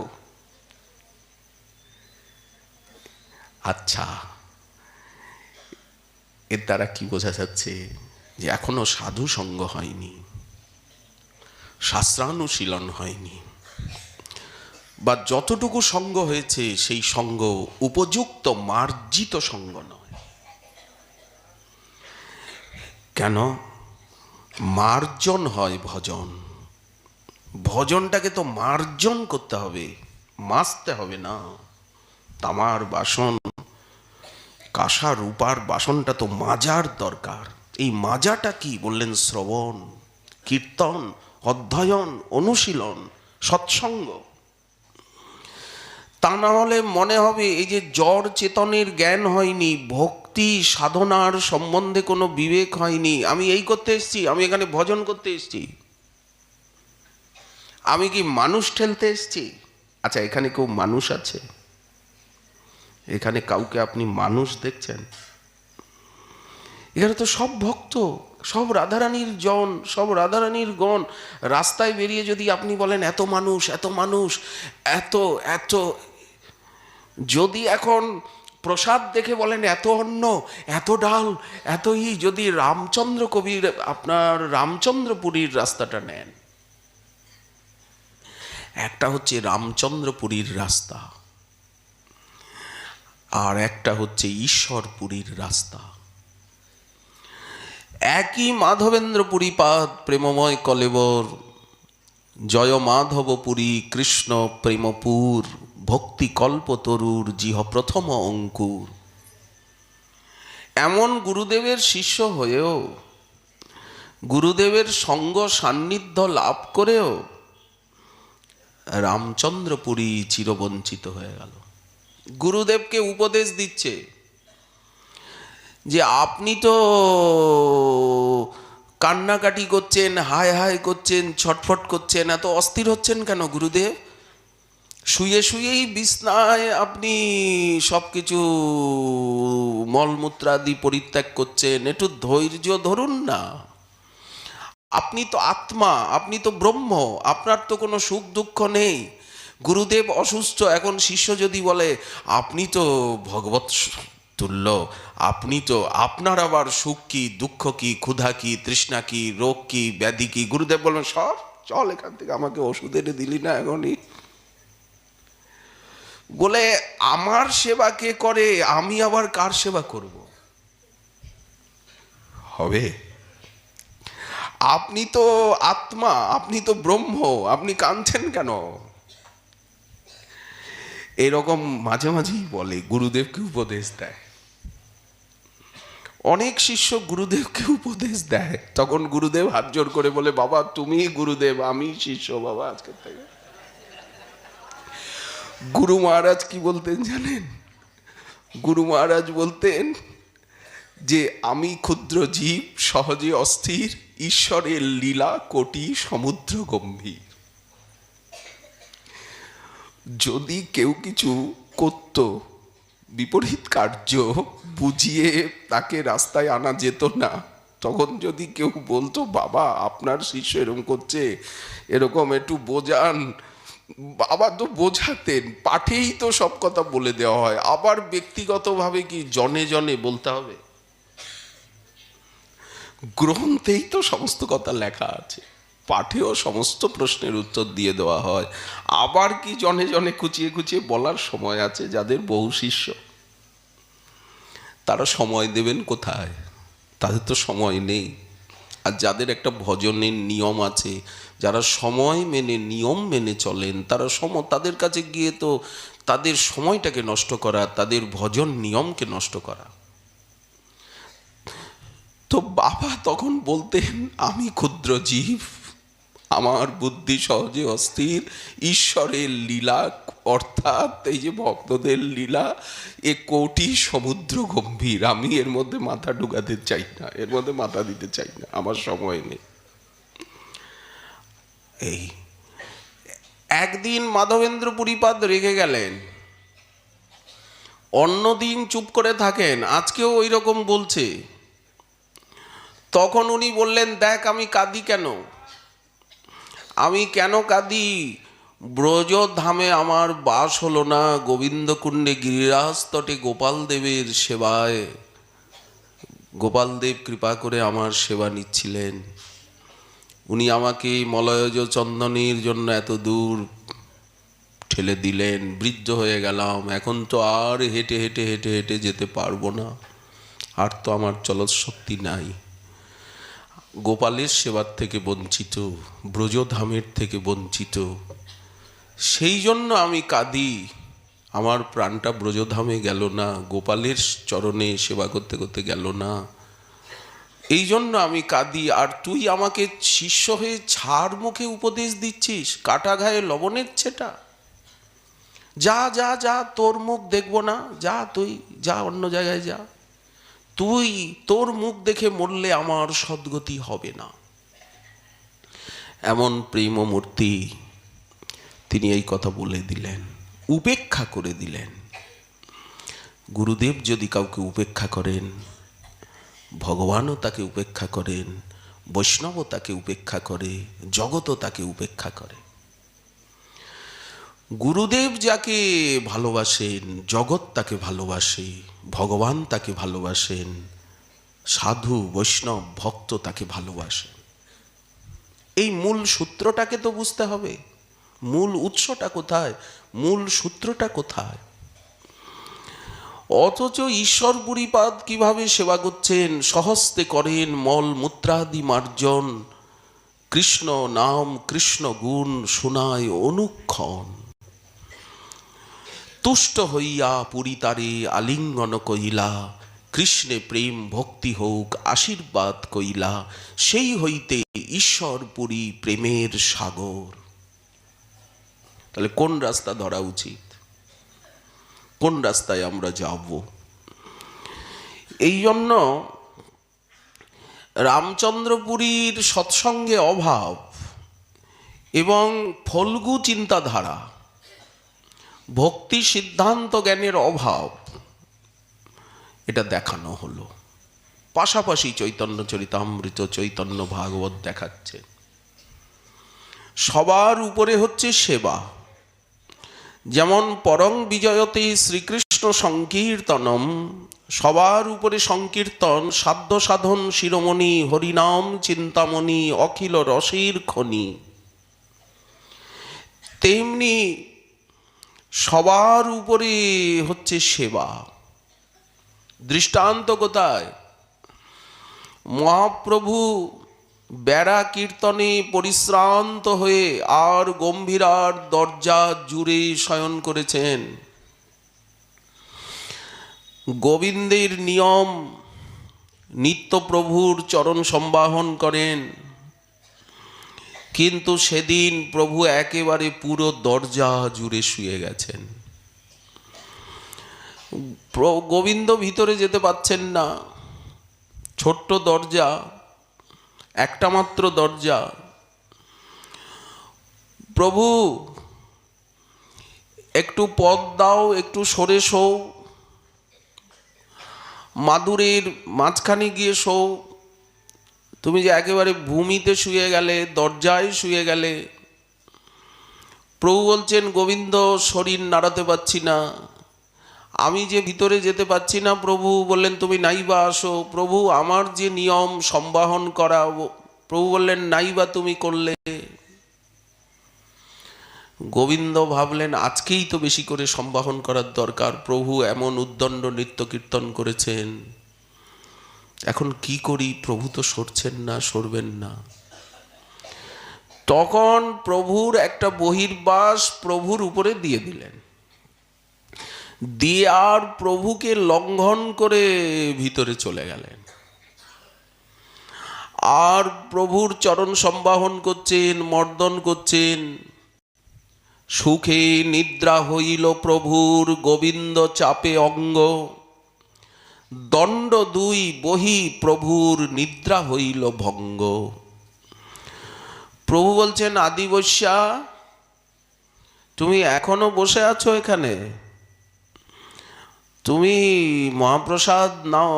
আচ্ছা, এর দ্বারা কি বোঝা যাচ্ছে? যে এখনো সাধু সঙ্গ হয়নি। শাস্ত্রানুশীলন হয়নি, বা যতটুকু সঙ্গ হয়েছে সেই সঙ্গ উপযুক্ত মার্জিত সঙ্গ নয়। কেন? মার্জন হয় ভজন, ভজনটাকে তো মার্জন করতে হবে, মাজতে হবে না। তামার বাসন, কাঁসা রূপার বাসনটা তো মাজার দরকার। এই মাজাটা কি বললেন? শ্রবণ, কীর্তন, অধ্যয়ন, অনুশীলন, সৎসঙ্গ। তা না হলে মনে হবে এই যে জড় চেতনের জ্ঞান হয়নি, ভক্তি সাধনার সম্বন্ধে কোনো বিবেক হয়নি। আমি এই করতে এসেছি, আমি এখানে ভজন করতে এসেছি, আমি কি মানুষ ঠেলতে এসেছি? আচ্ছা, এখানে কেউ মানুষ আছে? এখানে কাউকে আপনি মানুষ দেখছেন? এখানে তো সব ভক্ত, সব রাধারানীর জন, সব রাধারানীর গণ। রাস্তায় বেরিয়ে যদি আপনি বলেন এত মানুষ, এত মানুষ, এত এত, যদি এখন প্রসাদ দেখে বলেন এত অন্ন, এত ডাল, এতই, যদি রামচন্দ্র কবির আপনার রামচন্দ্রপুরীর রাস্তাটা নেন, একটা হচ্ছে রামচন্দ্রপুরীর রাস্তা, আর একটা হচ্ছে ঈশ্বরপুরীর রাস্তা। একই মাধবেন্দ্রপুরী পাদ প্রেমময় কলেবর, জয় মাধবপুরী কৃষ্ণ প্রেমপুর, ভক্তি কল্পতরুর জিহ প্রথম অঙ্কুর। এমন গুরুদেবের শিষ্য হয়েও, গুরুদেবের সঙ্গ সান্নিধ্য লাভ করেও রামচন্দ্রপুরী চিরবঞ্চিত হয়ে গেল। গুরুদেবকে উপদেশ দিচ্ছে যে আপনি তো কান্নাকাটি করছেন, হায় হায় করছেন, ছটফট করছেন, এত অস্থির হচ্ছেন কেন গুরুদেব? শুয়ে শুয়েই বিছনায় আপনি সব কিছু মলমূত্রাদি পরিত্যাগ করছেন, একটু ধৈর্য ধরুন না। আপনি তো আত্মা, আপনি তো ব্রহ্ম, আপনার তো কোনো সুখ দুঃখ নেই। গুরুদেব অসুস্থ, এখন শিষ্য যদি বলে আপনি তো ভগবৎ তুল্য, আপনি তো, আপনার আবার সুখ কি, দুঃখ কি, ক্ষুধা কি, তৃষ্ণা কি, রোগ কি, ব্যাধি কি? গুরুদেব বলবেন সব চল এখান থেকে, আমাকে ওষুধ এনে দিলি না এখনই। বলে আমার সেবা কে করে, আমি আবার কার সেবা করব? হবে? আপনি তো আত্মা, আপনি তো ব্রহ্ম, আপনি কাঁদছেন কেন? এরকম মাঝে মাঝেই বলে, গুরুদেবকে উপদেশ দেয়। অনেক শিষ্য গুরুদেবকে উপদেশ দেয়, তখন গুরুদেব হাত জোর করে বলে বাবা তুমি গুরুদেব, আমি শিষ্য বাবা আজকের থেকে। গুরু মহারাজ কি বলতেন জানেন? গুরু মহারাজ বলতেন যে আমি ক্ষুদ্র জীব, সহজে অস্থির, ঈশ্বরের লীলা কোটি সমুদ্র গম্ভীর। যদি কেউ কিছু করত বিপরীত কার্য, বুঝিয়ে তাকে রাস্তায় আনা যেত না, তখন যদি কেউ বলতো বাবা আপনার শিষ্য এরকম করছে, এরকম একটু বোঝান, বাবা তো বোঝাতেন, পাঠেই তো সব কথা বলে দেওয়া হয়, আবার ব্যক্তিগতভাবে কি জনে জনে বলতে হবে? গ্রন্থেই তো সমস্ত কথা লেখা আছে, পাঠেও সমস্ত প্রশ্নের উত্তর দিয়ে দেওয়া হয়, আবার কি জনে জনে খুঁচিয়ে খুঁচিয়ে বলার সময় আছে? যাদের বহু শিষ্য তারা সময় দেবেন কোথায়? তাদের তো সময় নেই। আর যাদের একটা ভজনের নিয়ম আছে, যারা সময় মেনে নিয়ম মেনে চলেন, তারা তাদের কাছে গিয়ে তো তাদের সময়টাকে নষ্ট করা, তাদের ভজন নিয়মকে নষ্ট করা। তো বাবা তখন বলতেন আমি ক্ষুদ্র জীব, আমার বুদ্ধি সহজে অস্থির, ঈশ্বরের লীলা অর্থাৎ এই যে ভক্তদের লীলা এ কোটি সমুদ্র গম্ভীর, আমি এর মধ্যে মাথা ঢুকাতে চাই না, এর মধ্যে মাথা দিতে চাই না, আমার সময় নেই। এই একদিন মাধবেন্দ্র পুরীপাদ রেগে গেলেন, অন্যদিন চুপ করে থাকেন, আজকেও ওই রকম বলছে। তখন উনি বললেন দেখ আমি কাঁদি কেন, আমি কেন কাঁদি? ব্রজধামে আমার বাস হলো না, গোবিন্দকুণ্ডে গিরিরাজ তটে গোপাল দেবের সেবায়, গোপাল দেব কৃপা করে আমার সেবা নিচ্ছিলেন, উনি আমাকে মলয়জ চন্দনের জন্য এত দূর ঠেলে দিলেন, বৃদ্ধ হয়ে গেলাম, এখন তো আর হেঁটে হেঁটে হেঁটে হেঁটে যেতে পারবো না, আর তো আমার চলৎশক্তি নাই। গোপালের সেবার থেকে বঞ্চিত, ব্রজধামের থেকে বঞ্চিত, সেই জন্য আমি কাঁদি। আমার প্রাণটা ব্রজধামে গেল না, গোপালের চরণে সেবা করতে করতে গেল না, এই জন্য আমি কাঁদি। আর তুই আমাকে শিষ্য হয়ে ছাড় মুখে উপদেশ দিচ্ছিস, কাটা ঘায়ে লবণের ছেটা। যা যা যা, তোর মুখ দেখবো না, যা তুই যা, অন্য জায়গায় যা, তুই তোর মুখ দেখে মরলে আমার সদ্গতি হবে না। এমন প্রেমমূর্তি, তিনি এই কথা বলে দিলেন, উপেক্ষা করে দিলেন। গুরুদেব যদি কাউকে উপেক্ষা করেন, ভগবানও তাকে উপেক্ষা করেন, বৈষ্ণবও তাকে উপেক্ষা করে, জগতও তাকে উপেক্ষা করে। গুরুদেব যাকে ভালোবাসেন, জগৎ তাকে ভালোবাসে, ভগবান তাকে ভালোবাসেন, সাধু বৈষ্ণব ভক্ত তাকে ভালোবাসেন। এই মূল সূত্রটাকে তো বুঝতে হবে, মূল উৎসটা কোথায়, মূল সূত্রটা কোথায়। অথচ ঈশ্বর পুরীপাদ কিভাবে সেবা করছেন, স্বহস্তে করেন মল মূত্রাদি মার্জন, কৃষ্ণ নাম কৃষ্ণ গুণ শোনায় অনুক্ষণ। তুষ্ট হইয়া পুরী তারে আলিঙ্গন কইলা, কৃষ্ণে প্রেম ভক্তি হোক আশীর্বাদ কইলা, সেই হইতে ঈশ্বর পুরী প্রেমের সাগর। তাহলে কোন রাস্তা ধরা উচিত, কোন রাস্তায় আমরা যাব? এই জন্য রামচন্দ্রপুরীর সৎসঙ্গে অভাব এবং ফল্গু চিন্তাধারা, ভক্তি সিদ্ধান্ত জ্ঞানের অভাব, এটা দেখানো হলো। পাশাপাশি চৈতন্য চরিতামৃত, চৈতন্য ভাগবত দেখাচ্ছে সবার উপরে হচ্ছে সেবা। যেমন পরং বিজয়তে শ্রীকৃষ্ণ সংকীর্তনম, সবার উপরে সংকীর্তন, সাধ্য সাধন শিরোমণি, হরিনাম চিন্তামণি, অখিল রসের খনি, তেমনি সবার উপরে হচ্ছে সেবা। দৃষ্টান্ত কোথায়? মহাপ্রভু বেড়া কীর্তনে পরিশ্রান্ত হয়ে আর গম্ভীরার দরজা জুড়ে শয়ন করেছেন। গোবিন্দের নিয়ম নিত্য প্রভুর চরণ সম্বাহন করেন, কিন্তু সেদিন প্রভু একেবারে পুরো দরজা জুড়ে শুয়ে গেছেন। গোবিন্দ ভিতরে যেতে পাচ্ছেন না, ছোট্ট দরজা, একটা মাত্র দরজা। প্রভু একটু পথ দাও, একটু সরে শো, মাদুরের মাঝখানে গিয়ে শো। তুমি যে একেবারে ভূমিতে শুয়ে গেলে, দরজায় শুয়ে গেলে। প্রভু বলছেন, গোবিন্দ শরীর নাড়াতে পারছি না, আমি যে ভিতরে যেতে পারছি না। প্রভু বললেন, তুমি নাইবা আসো। প্রভু আমার যে নিয়ম সম্বাহন করা, প্রভু বললেন নাইবা তুমি করলে। গোবিন্দ ভাবলেন আজকেই তো বেশি করে সম্বাহন করার দরকার, প্রভু এমন উদ্দণ্ড নৃত্য কীর্তন করেছেন, এখন কি করি? প্রভু তো সরছেন না, সরবেন না। তখন প্রভুর একটা বহির্বাস প্রভুর উপরে দিয়ে দিলেন, দিয়ে আর প্রভুকে লঙ্ঘন করে ভিতরে চলে গেলেন। আর প্রভুর চরণ সম্বাহন করছেন, মর্দন করছেন। সুখে নিদ্রা হইল প্রভুর, গোবিন্দ চাপে অঙ্গ, দণ্ড দুই বহি প্রভুর নিদ্রা হইল ভঙ্গ। প্রভু বলছেন, আদিবৈশ্যা তুমি এখনো বসে আছো এখানে, তুমি মহাপ্রসাদ নাও,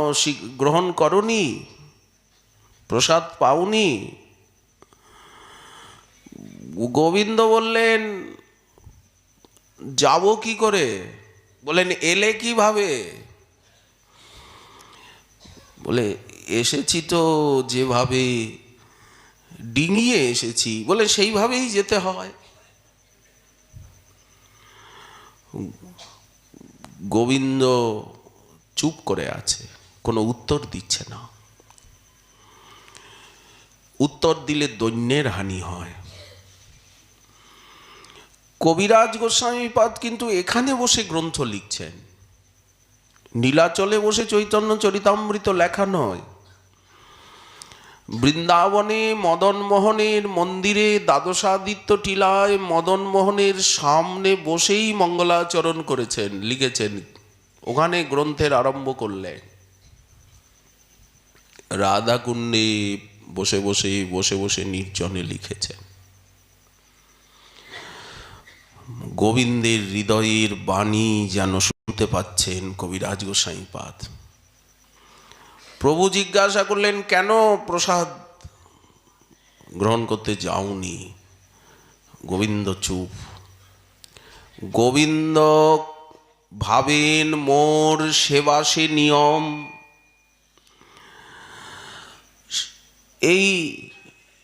গ্রহণ করনি, প্রসাদ পাওনি। গোবিন্দ বললেন, যাব কি করে? বলেন, এলে কিভাবে? বলে, এসেছি তো যেভাবে ডিঙিয়ে এসেছি, বলে সেইভাবেই যেতে হয়। গোবিন্দ চুপ করে আছে, কোনো উত্তর দিচ্ছে না। উত্তর দিলে দৈন্যের হানি হয়। কবিরাজ গোস্বামীপাদ কিন্তু এখানে বসে গ্রন্থ লিখছেন, নীলাচলে বসে চৈতন্য চরিতামৃত লেখা নয়। বৃন্দাবনে মদন মোহনের মন্দিরে দ্বাদশাদিত্য টিলায় মদন মোহনের সামনে বসেই মঙ্গলাচরণ করেছেন, লিখেছেন, ওখানে গ্রন্থের আরম্ভ করলেন। রাধাকুণ্ডে বসে বসে বসে বসে নির্জনে লিখেছেন। গোবিন্দের হৃদয়ের বাণী যেন শুনতে পাচ্ছেন কবিরাজ গোস্বামীপাদ। প্রভু জিজ্ঞাসা করলেন, কেন প্রসাদ গ্রহণ করতে যাওনি? গোবিন্দ চুপ। গোবিন্দ ভাবেন মোর সেবা সে নিয়ম, এই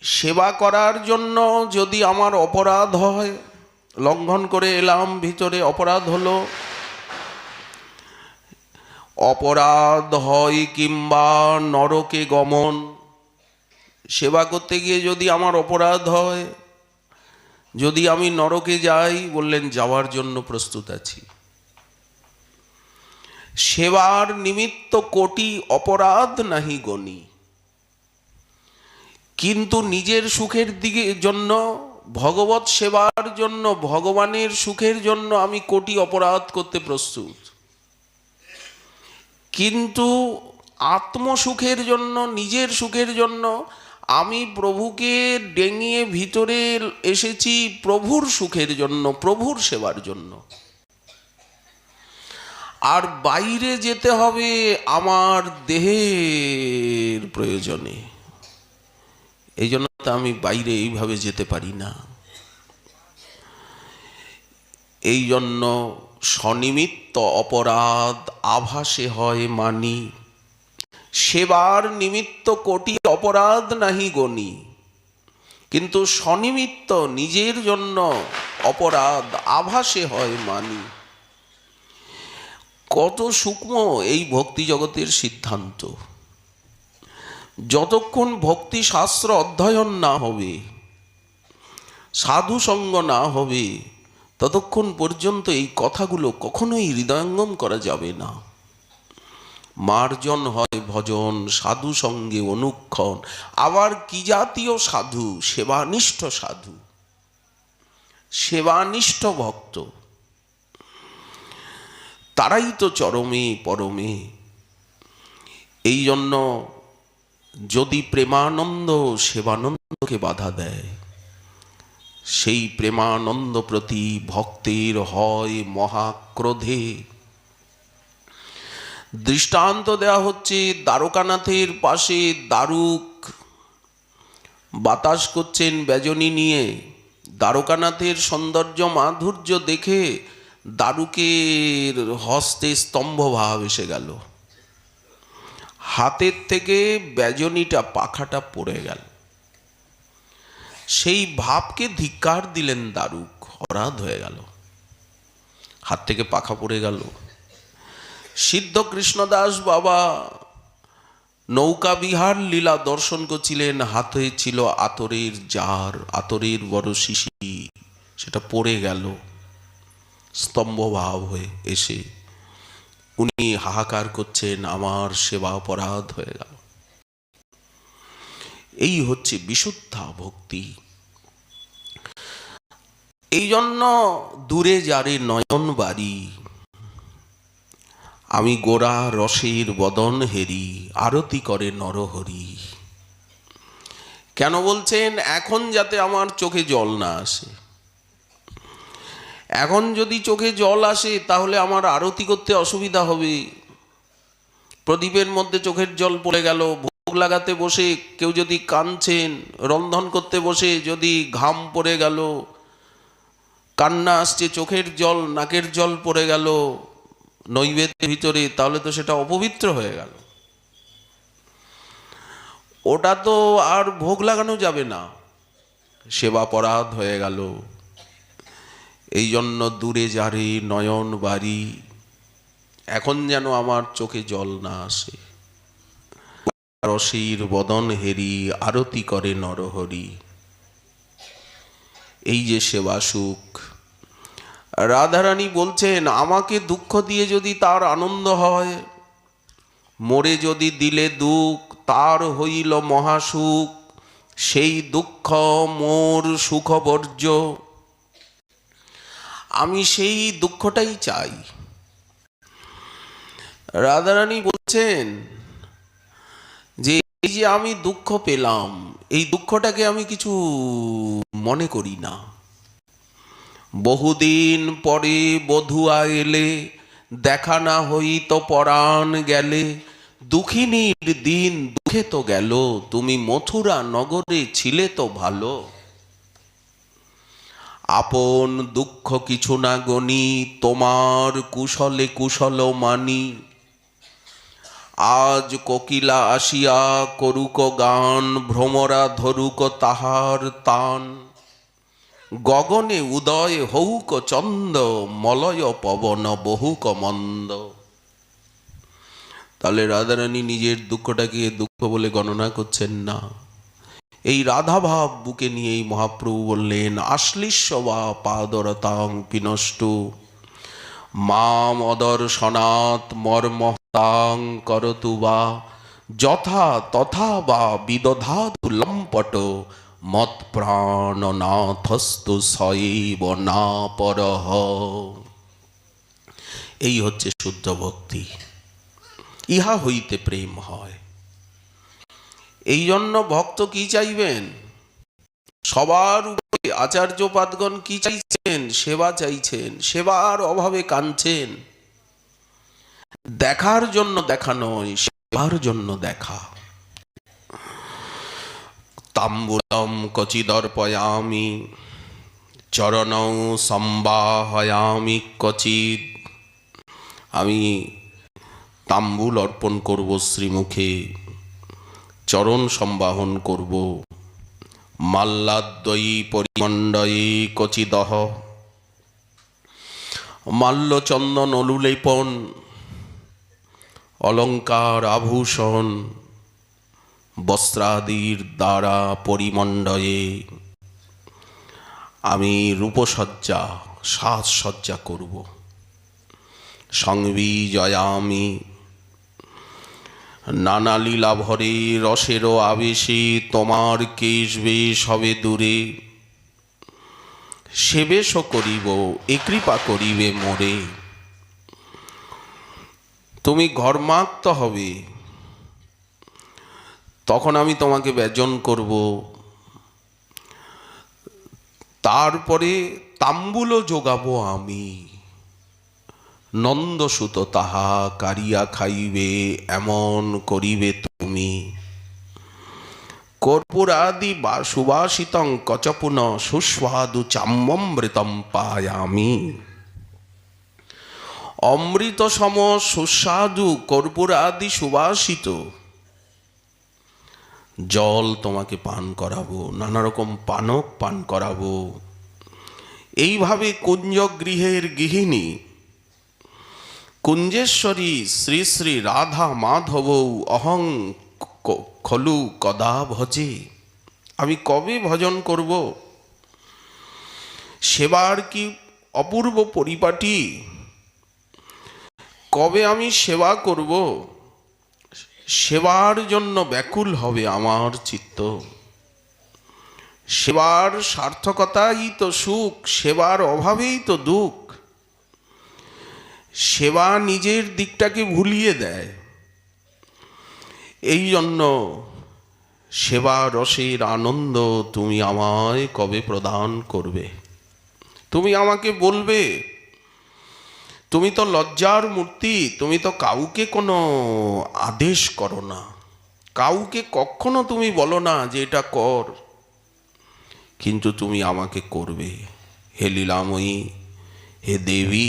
সেবা করার জন্য যদি আমার অপরাধ হয়, লঙ্ঘন করে এলাম, ভিতরে অপরাধ হলো, অপরাধ হয় কিংবা নরকে গমন, সেবা করতে গিয়ে যদি আমার অপরাধ হয়, যদি আমি নরকে যাই, বললেন যাওয়ার জন্য প্রস্তুত আছি। সেবার নিমিত্ত কোটি অপরাধ নাহি গণি, কিন্তু নিজের সুখের দিকে জন্য, ভগবত সেবার জন্য, ভগবানের সুখের জন্য আমি কোটি অপরাধ করতে প্রস্তুত, কিন্তু আত্মসুখের জন্য, নিজের সুখের জন্য আমি প্রভুকে ডেঙিয়ে ভিতরে এসেছি প্রভুর সুখের জন্য, প্রভুর সেবার জন্য। আর বাইরে যেতে হবে আমার দেহের প্রয়োজনে, এই জন্য তো আমি বাইরে এইভাবে যেতে পারি না। এই জন্য স্বনিমিত্ত অপরাধ আভাসে হয় মানি, সেবার নিমিত্ত কোটি অপরাধ নাহি গণি, কিন্তু স্বনিমিত্ত নিজের জন্য অপরাধ আভাসে হয় মানি। কত সূক্ষ্ম এই ভক্তি জগতের সিদ্ধান্ত। যতক্ষণ ভক্তি শাস্ত্র অধ্যয়ন না হবে, সাধু সঙ্গ না হবে, ততক্ষণ পর্যন্ত এই কথাগুলো কখনোই হৃদয়ঙ্গম করা যাবে না। মার্জন হয় ভজন, সাধু সঙ্গে অনুক্ষণ। আবার কি জাতীয় সাধু? সেবানিষ্ঠ সাধু, সেবানিষ্ঠ ভক্ত, তারাই তো চরমে পরমে। এই জন্য যদি প্রেমানন্দ সেবানন্দকে বাধা দেয়, সেই প্রেমানন্দ প্রতি ভক্তের হয় মহাক্রোধে। দৃষ্টান্ত দেওয়া হচ্ছে, দ্বারকানাথের পাশে দারুক বাতাস করছেন বেজনি নিয়ে। দ্বারকানাথের সৌন্দর্য মাধুর্য দেখে দারুকের হস্তে স্তম্ভভাব এসে গেল, হাতের থেকে বেজনিটা পাখাটা পড়ে গেল। সেই ভাবকে ধিক্কার দিলেন দারুক, অপরাধ হয়ে গেল, হাত থেকে পাখা পড়ে গেল। সিদ্ধ কৃষ্ণদাস বাবা নৌকা বিহার লীলা দর্শন করছিলেন, হাতে ছিল আতরের জার, আতরের বড় শিশি, সেটা পড়ে গেল স্তম্ভভাব হয়ে এসে। উনি হাহাকার করছেন, আমার সেবা অপরাধ হয়ে গেল। এই হচ্ছে বিশুদ্ধা ভক্তি। এই জন্য দূরে যারে নয়ন বাড়ি, আমি গোরা রসের বদন হেরি, আরতি করে নরহরি। কেন বলছেন? এখন যাতে আমার চোখে জল না আসে। এখন যদি চোখে জল আসে তাহলে আমার আরতি করতে অসুবিধা হবে। প্রদীপের মধ্যে চোখের জল পড়ে গেল, ভোগ লাগাতে বসে কেউ যদি কাঁদছেন, রন্ধন করতে বসে যদি ঘাম পড়ে গেল, কান্না আসছে, চোখের জল নাকের জল পড়ে গেল নৈবেদ্যের ভিতরে, তাহলে তো সেটা অপবিত্র হয়ে গেল। ওটা তো আর ভোগ লাগানো যাবে না, সেবাপরাধ হয়ে গেল। এই জন্য দূরে যারে নয়ন বাড়ি, এখন যেন আমার চোখে জল না আসে। রসির বদন হেরি আরতি করে নরহরি। এই যে সেবা সুখ, রাধারানী বলছেন আমাকে দুঃখ দিয়ে যদি তার আনন্দ হয়, মোরে যদি দিলে দুঃখ তার হইল মহাসুখ, সেই দুঃখ মোর সুখবর্জ্য। আমি সেই দুঃখটাই চাই। রাধারানী বলছেন যে এই যে আমি দুঃখ পেলাম, এই দুঃখটাকে আমি কিছু মনে করি না। বহুদিন পরে বধূয়া এলে, দেখা না হইত পরাণ গেলে, দুঃখিনীর দিন দুঃখে তো গেল, তুমি মথুরা নগরে ছিলে তো ভালো। আপন দুঃখ কিছু না গনি, তোমার কুশলে কুশল মানি। আজ কোকিলা আসিয়া করুক গান, ভ্রমরা ধরুক তাহার তান। গগনে উদয় হউক চন্দ, মলয় পবন বহুক মন্দ। তাহলে রাধারানী নিজের দুঃখটাকে দুঃখ বলে গণনা করছেন না। এই রাধাভাব বুকে নিয়েই মহাপ্রভু বললেন আশ্লিষ্য বা পাদরতাং পিনষ্টু, মাম অদর্শনাৎ মর্মহতাং করতু বা, যথা তথা বা বিদধাতু লম্পট, মৎ প্রাণনাথস্তু সৈব না পরহ। এই হচ্ছে শুদ্ধ ভক্তি, ইহা হইতে প্রেম হয়। এই জন্য ভক্ত কি চাইবেন? সবার উপরে আচার্যপাদগণ কি চাইছেন? সেবা চাইছেন, সেবার অভাবে কাঁদছেন। দেখার জন্য দেখা নয়, সেবার জন্য দেখা। তাম্বুলম কচিদর্পয়ামি, চরণৌ সম্বাহয়ামি কচিদ। আমি তাম্বুল অর্পণ করব শ্রীমুখে, চরণ সম্বাহন করব। মাল্লাদ্বয়ী পরিমণ্ডয়ী কচিদহ, মাল্য চন্দন অলুলেপন, অলঙ্কার আভূষণ বস্ত্রাদির দ্বারা পরিমণ্ডয়ে আমি রূপসজ্জা সাজসজ্জা করব। সংবিজয়ামি, নানা লীলা ভরে রসেরও আবেশে, তোমার কেশ বেশ হবে দূরে, সে বেশও করিব এ কৃপা করিবে মোরে। তুমি ঘর্মাক্ত হবে, তখন আমি তোমাকে ব্যজন করব। তারপরে তাম্বুলও যোগাবো আমি, নন্দসুত তাহা কারিয়া খাইবে এমন করিবে তুমি। কর্পূরাদি বা সুবাসিতং কচপুন, সুস্বাদু চাম্যমৃতম পায়ামি। অমৃত সম সুস্বাদু কর্পূরাদি সুবাসিত জল তোমাকে পান করাবো, নানা রকম পানক পান করাবো। এইভাবে কুঞ্জগৃহের গৃহিণী কুঞ্জেশ্বরী শ্রী শ্রী রাধা মাধব অহং খলু কদা ভজে। আমি কবে ভজন করব? সেবার কি অপূর্ব পরিপাটি, কবে আমি সেবা করব? সেবার জন্য ব্যাকুল হবে আমার চিত্ত। সেবার সার্থকতাই তো সুখ, সেবার অভাবেই তো দুঃখ। সেবা নিজের দিকটাকে ভুলিয়ে দেয়। এই জন্য সেবা রসের আনন্দ তুমি আমায় কবে প্রদান করবে? তুমি আমাকে বলবে, তুমি তো লজ্জার মূর্তি, তুমি তো কাউকে কোনো আদেশ করো না, কাউকে কখনো তুমি বলো না যে এটা কর, কিন্তু তুমি আমাকে করবে। হে লীলাময়ী, হে দেবী,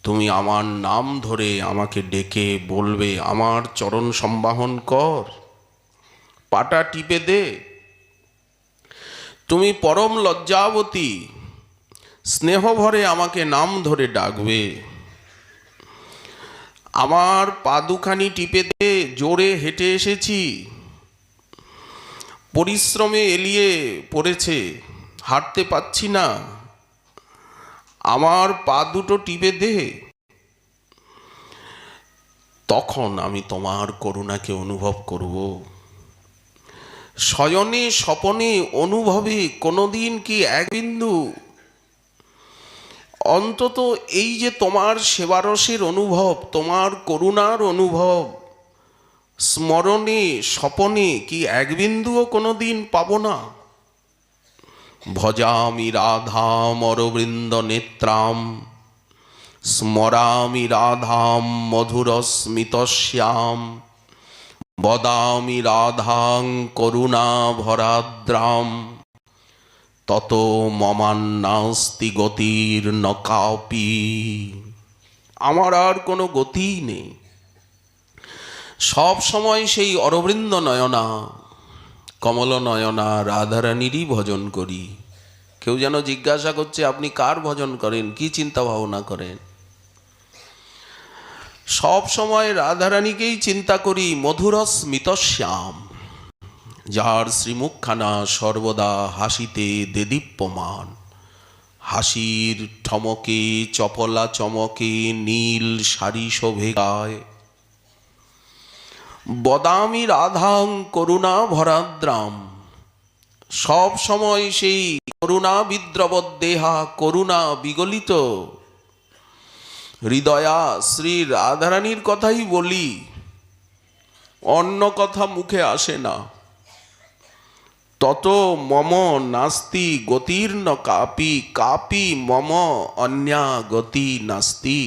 তুমি আমার নাম ধরে আমাকে ডেকে বলবে আমার চরণ সম্বাহন কর, পাটা টিপে দে। তুমি পরম লজ্জাবতী, স্নেহ ভরে আমাকে নাম ধরে ডাকবে। আমার পা দুখানি টিপে দে, জোরে হেঁটে এসেছি, পরিশ্রমে এলিয়ে পড়েছে, হাঁটতে পাচ্ছি না, আমার পা দুটো টিপে দে। তখন আমি তোমার করুণাকে অনুভব করব। শয়নে স্বপনে অনুভবে কোনোদিন কি এক বিন্দু অন্তত এই যে তোমার সেবারসের অনুভব, তোমার করুণার অনুভব স্মরণে স্বপনে কি এক বিন্দুও কোনোদিন পাব না? ভজামি রাধাম অরবৃন্দ নেত্রাম, স্মরামি রাধাম মধুরস্মিতশ্যাম, বদামি রাধাং করুণা ভরাদ্রাম, তত মমান্নাস্তি গতির ন কাপি। আমার আর কোনো গতিই নেই, সব সময় সেই অরবৃন্দ নয়না কমল নয়না রাধারানীরই ভজন করি। কেউ যেন জিজ্ঞাসা করছে আপনি কার ভজন করেন, কি চিন্তা ভাবনা করেন? সব সময় রাধারানীকেই চিন্তা করি। মধুর স্মিতশ্যাম, যার শ্রীমুখখানা সর্বদা হাসিতে দেদীপ্যমান, হাসির ঠমকে চপলা চমকে নীল শাড়ি শোভে গায়। বদামি রাধাং করুণা ভরাদ্রাম, সব সময় সেই করুণা বিদ্রবদ্দেহা, করুণা বিগলিত হৃদয়া শ্রী রাধারানীর কথাই বলি, অন্য কথা মুখে আসে না। তত মম নাস্তি গতির্ন কাপি, কাপি মম অন্যা গতি নাস্তি।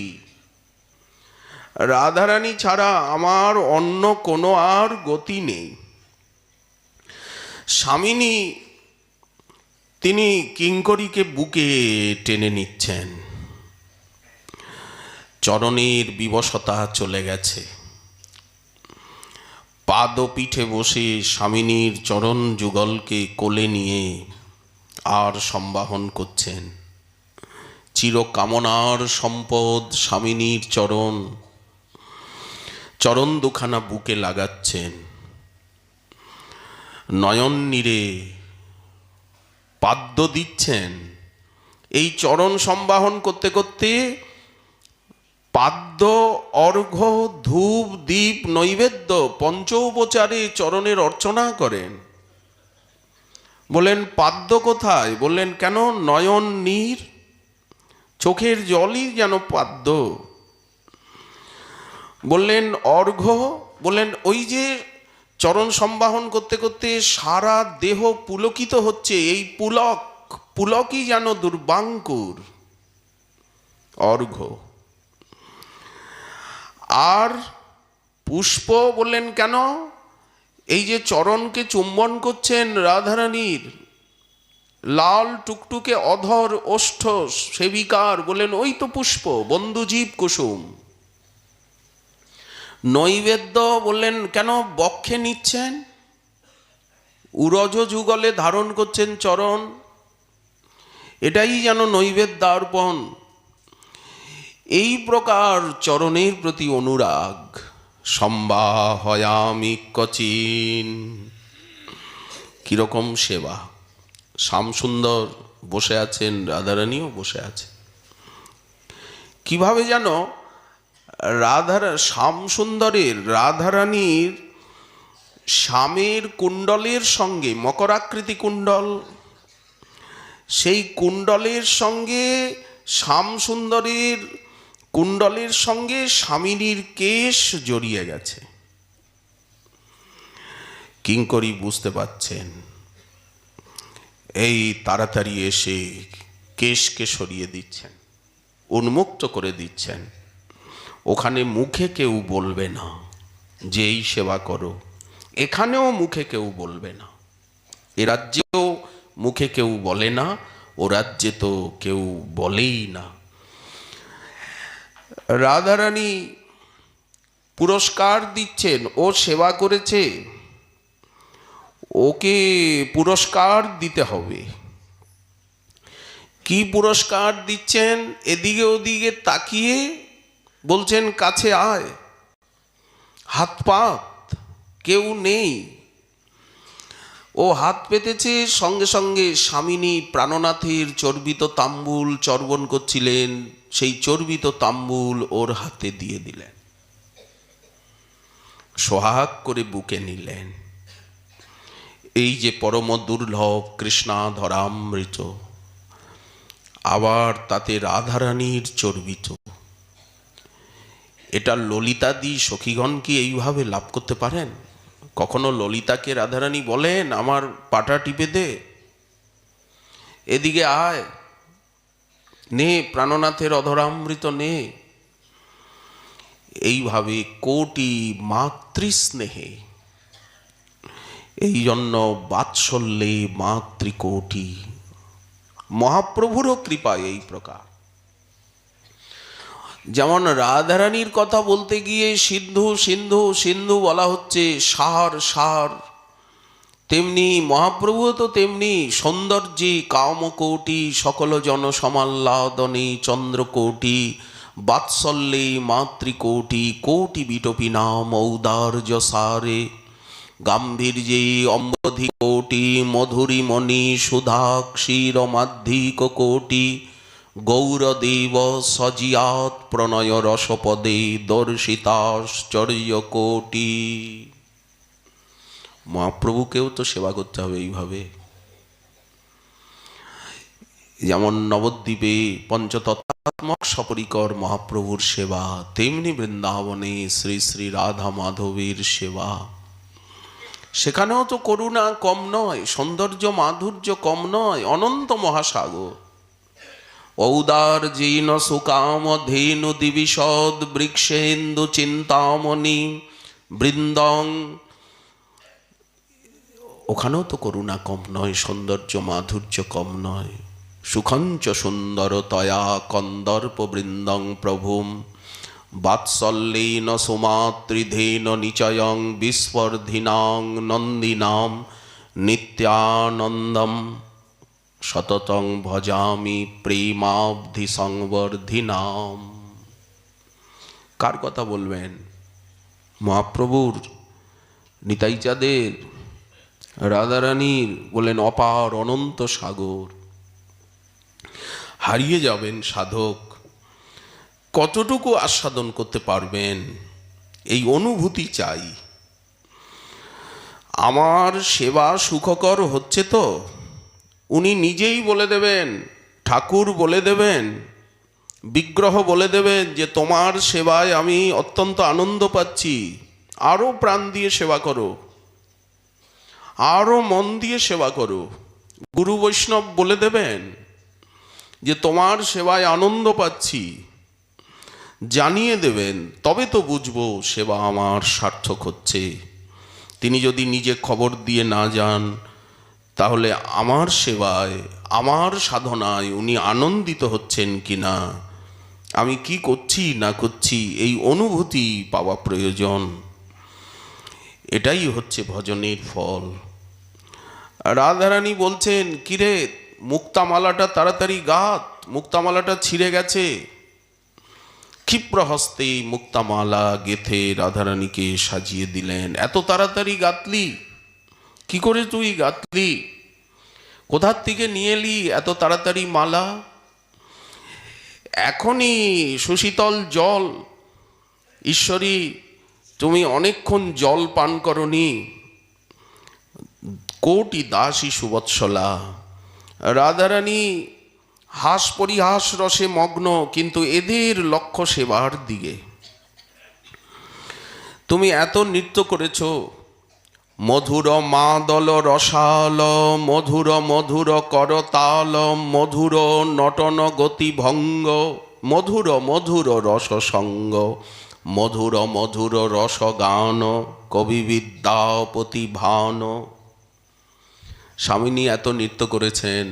রাধারানী ছাড়া আমার অন্য কোনো আর গতি নেই। স্বামিনী তিনি কিঙ্করীকে বুকে টেনে নিচ্ছেন, চরণের বিবশতা চলে গেছে। পাদপীঠে বসে স্বামিনীর চরণ যুগলকে কোলে নিয়ে আর সম্বাহন করছেন। চিরকামনার সম্পদ স্বামিনীর চরণ, চরণ দুখানা বুকে লাগাচ্ছেন, নয়ন নীরে পাদ্য দিচ্ছেন। এই চরণ সম্বাহন করতে করতে পাদ্য, অর্ঘ্য, ধূপ, দীপ, নৈবেদ্য পঞ্চোপচারে চরণের অর্চনা করেন। বললেন পাদ্য কোথায়? বললেন কেন? নয়ন নীর, চোখের জলই যেন পাদ্য। বললেন অর্ঘ্য, বললেন ওই যে চরণ সম্বাহন করতে করতে সারা দেহ পুলকিত হচ্ছে, এই পুলক, পুলকই যেন দুর্বাঙ্কুর, অর্ঘ্য। আর পুষ্প, বললেন কেন? এই যে চরণকে চুম্বন করছেন রাধারানীর, লাল টুকটুকে অধর ওষ্ঠ সেবিকার, বললেন ওই তো পুষ্প, বন্ধুজীব কুসুম। নৈবেদ্য, বললেন কেন? বক্ষে নিচ্ছেন, উরজ যুগলে ধারণ করছেন চরণ, এটাই যেন নৈবেদ্য অর্পণ। এই প্রকার চরণের প্রতি অনুরাগ। সম্বাহয়ামি কচিন, কিরকম সেবা! শ্যামসুন্দর বসে আছেন, রাধারানীও বসে আছে। কিভাবে যেন শ্যামসুন্দরের রাধারানীর শ্যামের কুণ্ডলের সঙ্গে, মকরাকৃতি কুণ্ডল, সেই কুণ্ডলের সঙ্গে শ্যামসুন্দরের কুণ্ডলের সঙ্গে স্বামিনীর কেশ জড়িয়ে গেছে। কিঙ্করী বুঝতে পাচ্ছেন, এই তাড়াতাড়ি এসে কেশকে সরিয়ে দিচ্ছেন, উন্মুক্ত করে দিচ্ছেন। ওখানে মুখে কেউ বলবে না যে এই সেবা করো, এখানেও মুখে কেউ বলবে না। এ রাজ্যেও মুখে কেউ বলে না, ও রাজ্যে তো কেউ বলেই না। রাধারানী পুরস্কার দিচ্ছেন, ও সেবা করেছে, ওকে পুরস্কার দিতে হবে। কি পুরস্কার দিচ্ছেন? এদিকে ওদিকে তাকিয়ে বলছেন কাছে আয়, হাত পাত, কেউ নেই। ও হাত পেতেছে, সঙ্গে সঙ্গে স্বামিনী প্রাণনাথের চর্বিত তাম্বুল চর্বণ করছিলেন, সেই চর্বিত তাম্বুল ওর হাতে দিয়ে দিলেন, সোহাগ করে বুকে নিলেন। এই যে পরম দুর্লভ কৃষ্ণাধরামৃত, আবার তাতে রাধারানীর চর্বিত, এটা ললিতাদি সখীগণ কি এইভাবে লাভ করতে পারেন? কখনো ললিতাকে রাধারানী বলেন আমার পাটা টিপে দে, এদিকে আয়, নে প্রাণনাথের অধরামৃত নে। এইভাবে কোটি মাতৃস্নেহে, এই জন্য বাৎসল্যে মাতৃকোটি, মহাপ্রভুরও কৃপায় এই প্রকার। যেমন রাধারানীর কথা বলতে গিয়ে সিন্ধু সিন্ধু সিন্ধু বলা হচ্ছে, সার সার, তেমনি মহাপ্রভু তো তেমনি সৌন্দর্যে কামকোটি, সকল জনসমাল্লাদনে চন্দ্রকোটি, বাৎসল্যে মাতৃকোটি, কোটি বিটপি নাম ঔদার্য সারে, গাম্ভীর্যে অম্বধি কোটি, মধুরিমণি সুধাক্ষীর মাধ্যিক কোটি, গৌরদেব সজিয়াত প্রণয় রসপদে দর্শিতাশ্চর্য কোটি। মহাপ্রভুকেও তো সেবা করতে হবে এইভাবে। যেমন নবদ্বীপে পঞ্চতত্ত্বাত্মক সপরিকর মহাপ্রভুর সেবা, তেমনি বৃন্দাবনে শ্রী শ্রী রাধা মাধবের সেবা। সেখানেও তো করুণা কম নয়, সৌন্দর্য মাধুর্য কম নয়, অনন্ত মহাসাগর। ঔদার্যেন সুকাম ধেনু দিবিশদ বৃক্ষেন্দু চিন্তামণি বৃন্দং, ওখানেও তো করুণা কম নয়, সৌন্দর্য মাধুর্য কম নয়। সুখঞ্চ সুন্দর তয়া কন্দর্প বৃন্দং প্রভুম, বাৎসল্যেন সুমাতৃধেন নিচয়ং বিস্পর্ধিনাং নন্দিনাম নিত্যানন্দম সততং ভজামি প্রেমাব্ধি সংবর্ধিনাম। কার কথা বলবেন? মহাপ্রভুর, নিতাইচাঁদের, রাধারানীর? বলেন অপার অনন্ত সাগর। হারিয়ে যাবেন সাধক, কতটুকু আস্বাদন করতে পারবেন এই অনুভূতি চাই। আমার সেবা সুখকর হচ্ছে তো? উনি নিজেই বলে দেবেন, ঠাকুর বলে দেবেন, বিগ্রহ বলে দেবেন যে তোমার সেবায় আমি অত্যন্ত আনন্দ পাচ্ছি, আরও প্রাণ দিয়ে সেবা করো, আরও মন দিয়ে সেবা করো। গুরু বৈষ্ণব বলে দেবেন যে তোমার সেবায় আনন্দ পাচ্ছি, জানিয়ে দেবেন, তবে তো বুঝবো সেবা আমার সার্থক হচ্ছে। তিনি যদি নিজে খবর দিয়ে না যান, তাহলে আমার সেবায়, আমার সাধনায় উনি আনন্দিত হচ্ছেন কিনা, আমি কি করছি না করছি, এই অনুভূতি পাওয়া প্রয়োজন। এটাই হচ্ছে ভজনের ফল। রাধারানী বলছেন, কিরে মুক্তামালাটা তাড়াতাড়ি গাঁথ, মুক্তামালাটা ছিঁড়ে গেছে। ক্ষিপ্র হস্তে মুক্তামালা গেথে রাধারানীকে সাজিয়ে দিলেন। এত তাড়াতাড়ি গাঁথলি? কি করে তুই গাঁথলি? কোথার থেকে নিয়ে এলি এত তাড়াতাড়ি মালা? এখনই সুশীতল জল, ঈশ্বরী তুমি অনেকক্ষণ জল পান করনি। কোটি দাসী সুবৎসলা, রাধারানী হাস পরিহাস রসে মগ্ন, কিন্তু এদের লক্ষ্য সেবার দিকে। তুমি এত নৃত্য করেছ, মধুর মাদল রসাল, মধুর মধুর করতাল, মধুর নটন গতি ভঙ্গ, মধুর মধুর রস সঙ্গ, মধুর মধুর রস গান, কবি বিদ্যাপতি ভান। স্বামিনী এত নৃত্য করেছেন,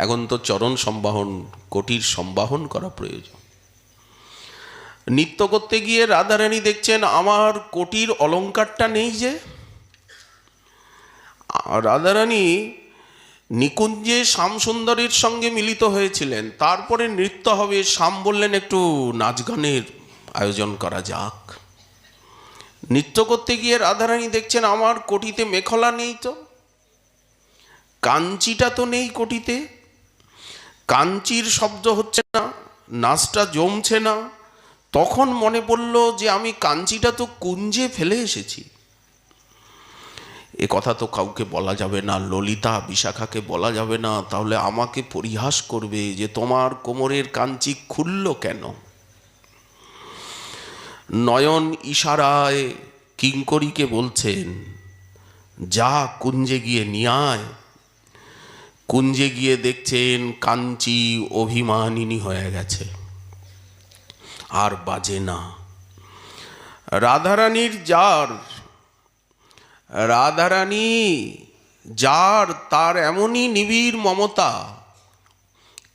এখন তো চরণ সম্বাহন, কোটির সম্বাহন করা প্রয়োজন। নৃত্য করতে গিয়ে রাধারানী দেখছেন আমার কোটির অলঙ্কারটা নেই যে, রাধারানী নিকুঞ্জে শ্যামসুন্দরের সঙ্গে মিলিত হয়েছিলেন, তারপরে নৃত্য হবে। শ্যাম বললেন একটু নাচ গানের আয়োজন করা যাক। নৃত্য করতে গিয়ে রাধারানী দেখছেন আমার কোটিতে মেখলা নেই, তো কাঞ্চিটা তো নেই কোটিতে, কাঞ্চির শব্দ হচ্ছে না, নাচটা জমছে না। তখন মনে পড়ল যে আমি কাঞ্চিটা তো কুঞ্জে ফেলে এসেছি। এ কথা তো কাউকে বলা যাবে না, ললিতা বিশাখাকে বলা যাবে না, তাহলে আমাকে পরিহাস করবে যে তোমার কোমরের কাঞ্চি খুলল কেন। নয়ন ইশারায় কিঙ্করীকে বলছেন যা কুঞ্জে গিয়ে নিয়ে আয়। কুঞ্জে গিয়ে দেখছেন কাঞ্চি অভিমানিনী হয়ে গেছে, আর বাজে না। রাধারানীর রাধারানী যার তার এমনই নিবিড় মমতা,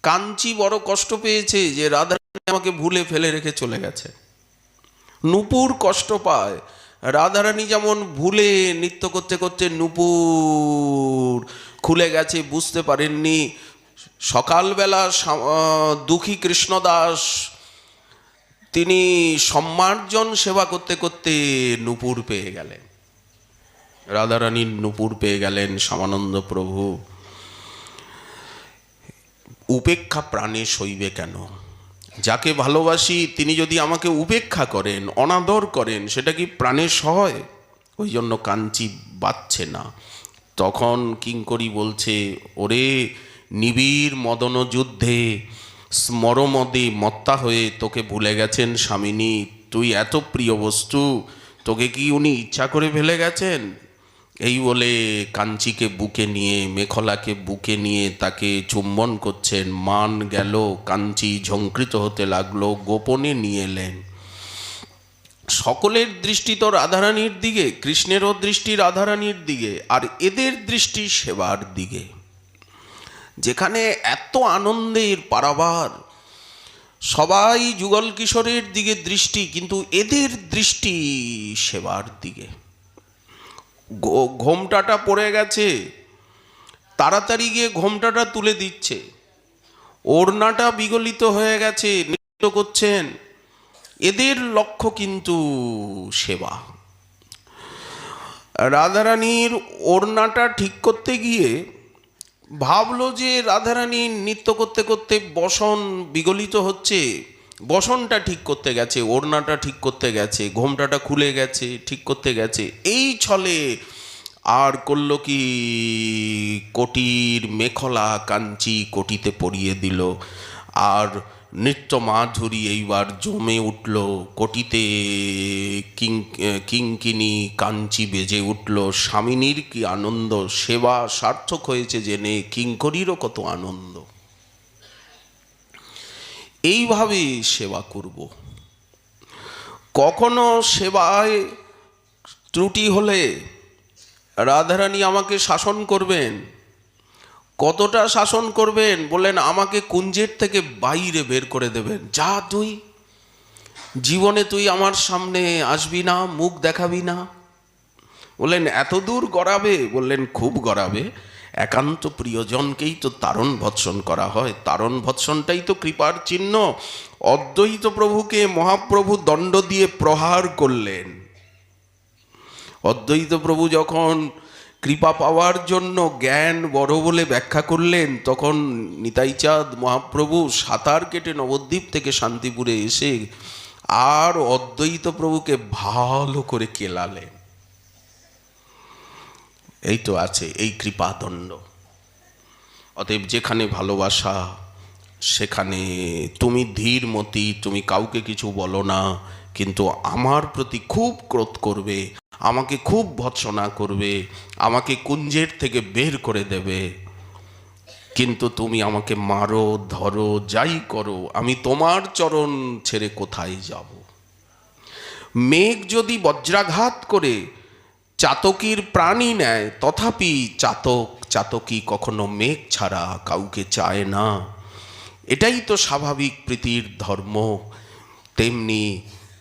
কাঞ্চি বড় কষ্ট পেয়েছে যে রাধারানী আমাকে ভুলে ফেলে রেখে চলে গেছে। নূপুর কষ্ট পায়, রাধারানী যেমন ভুলে নৃত্য করতে করতে নূপুর খুলে গেছে, বুঝতে পারেননি। সকালবেলা দুঃখী কৃষ্ণদাস তিনি সম্মার্জন সেবা করতে করতে নূপুর পেয়ে গেলেন, রাধারানীর নূপুর পেয়ে গেলেন শ্যামানন্দ প্রভু। উপেক্ষা প্রাণে সইবে কেন? যাকে ভালোবাসি তিনি যদি আমাকে উপেক্ষা করেন, অনাদর করেন, সেটা কি প্রাণে সয়? ওই জন্য কাঞ্চি বাজছে না। তখন কিঙ্করী বলছে, ওরে নিবিড় মদন যুদ্ধে স্মরমদে মত্তা হয়ে তোকে ভুলে গেছেন স্বামিনী। তুই এত প্রিয় বস্তু, তোকে কি উনি ইচ্ছা করে ফেলে গেছেন? এই বলে কাঞ্চিকে বুকে নিয়ে, মেখলাকে বুকে নিয়ে তাকে চুম্বন করছেন। মান গেল, কাঞ্চি ঝঙ্কৃত হতে লাগলো, গোপনে নিয়ে এলেন। সকলের দৃষ্টি তো রাধারানীর দিকে, কৃষ্ণেরও দৃষ্টি রাধারানীর দিকে, আর এদের দৃষ্টি সেবার দিকে। যেখানে এত আনন্দের পারাবার, সবাই যুগল কিশোরের দিকে দৃষ্টি, কিন্তু এদের দৃষ্টি সেবার দিকে। ঘোমটাটা পড়ে গেছে, তাড়াতাড়ি গিয়ে ঘোমটাটা তুলে দিচ্ছে। ওড়নাটা বিগলিত হয়ে গেছে, নৃত্য করছেন। এদের লক্ষ্য কিন্তু সেবা। রাধারানীর ওড়নাটা ঠিক করতে গিয়ে ভাবলো যে রাধারানী নৃত্য করতে করতে বসন বিগলিত হচ্ছে, বসনটা ঠিক করতে গেছে, ওড়নাটা ঠিক করতে গেছে, ঘোমটাটা খুলে গেছে, ঠিক করতে গেছে। এই ছলে আর করল কি, কোটির মেখলা কাঞ্চি কোটিতে পরিয়ে দিল। আর নৃত্য মাধুরী এইবার জমে উঠল, কোটিতে কিঙ্কিনি কাঞ্চি বেজে উঠল। স্বামিনীর কি আনন্দ, সেবা সার্থক হয়েছে জেনে কিঙ্করীরও কত আনন্দ। এইভাবে সেবা করব। কখনো সেবায় ত্রুটি হলে রাধারানী আমাকে শাসন করবেন। কতটা শাসন করবেন? বললেন আমাকে কুঞ্জের থেকে বাইরে বের করে দেবেন। যা, তুই জীবনে তুই আমার সামনে আসবি না, মুখ দেখাবি না। বললেন এত দূর গড়াবে? বললেন খুব গড়াবে। একান্ত প্রিয়জনকেই তো তারণ ভৎসন করা হয়, তারণ ভৎসনটাই তো কৃপার চিহ্ন। অদ্বৈত প্রভুকে মহাপ্রভু দণ্ড দিয়ে প্রহার করলেন। অদ্বৈত প্রভু যখন কৃপা পাওয়ার জন্য জ্ঞান বড় বলে ব্যাখ্যা করলেন, তখন নিতাইচাঁদ মহাপ্রভু সাঁতার কেটে নবদ্বীপ থেকে শান্তিপুরে এসে আর অদ্বৈত প্রভুকে ভালো করে কেলালেন। এই তো আছে এই কৃপাদণ্ড। অতএব যেখানে ভালোবাসা সেখানে তুমি ধীরমতি, তুমি কাউকে কিছু বলো না, কিন্তু আমার প্রতি খুব ক্রোধ করবে, আমাকে খুব ভৎসনা করবে, আমাকে কুঞ্জের থেকে বের করে দেবে, কিন্তু তুমি আমাকে মারো, ধরো, যাই করো, আমি তোমার চরণ ছেড়ে কোথায় যাব? মেঘ যদি বজ্রাঘাত করে চাতকীর প্রাণী নেয়, তথাপি চাতকী কখনো মেঘ ছাড়া কাউকে চায় না। এটাই তো স্বাভাবিক প্রীতির ধর্ম। তেমনি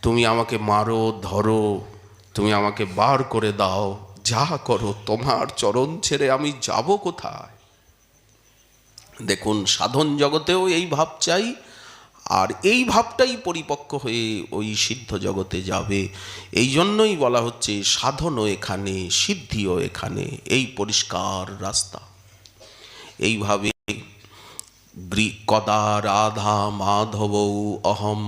তুমি আমাকে মারো, ধরো, তুমি আমাকে বার করে দাও, যা করো তোমার চরণ ছেড়ে আমি যাব কোথায়। দেখুন, সাধন জগতেও এই ভাব চাই, আর এই ভাবটাই পরিপক্ক হয়ে ওই সিদ্ধ জগতে যাবে। এই জন্যই বলা হচ্ছে সাধনও এখানে, সিদ্ধিও এখানে, এই পরিষ্কার রাস্তা। এইভাবে কদা রাধা মাধবৌ অহম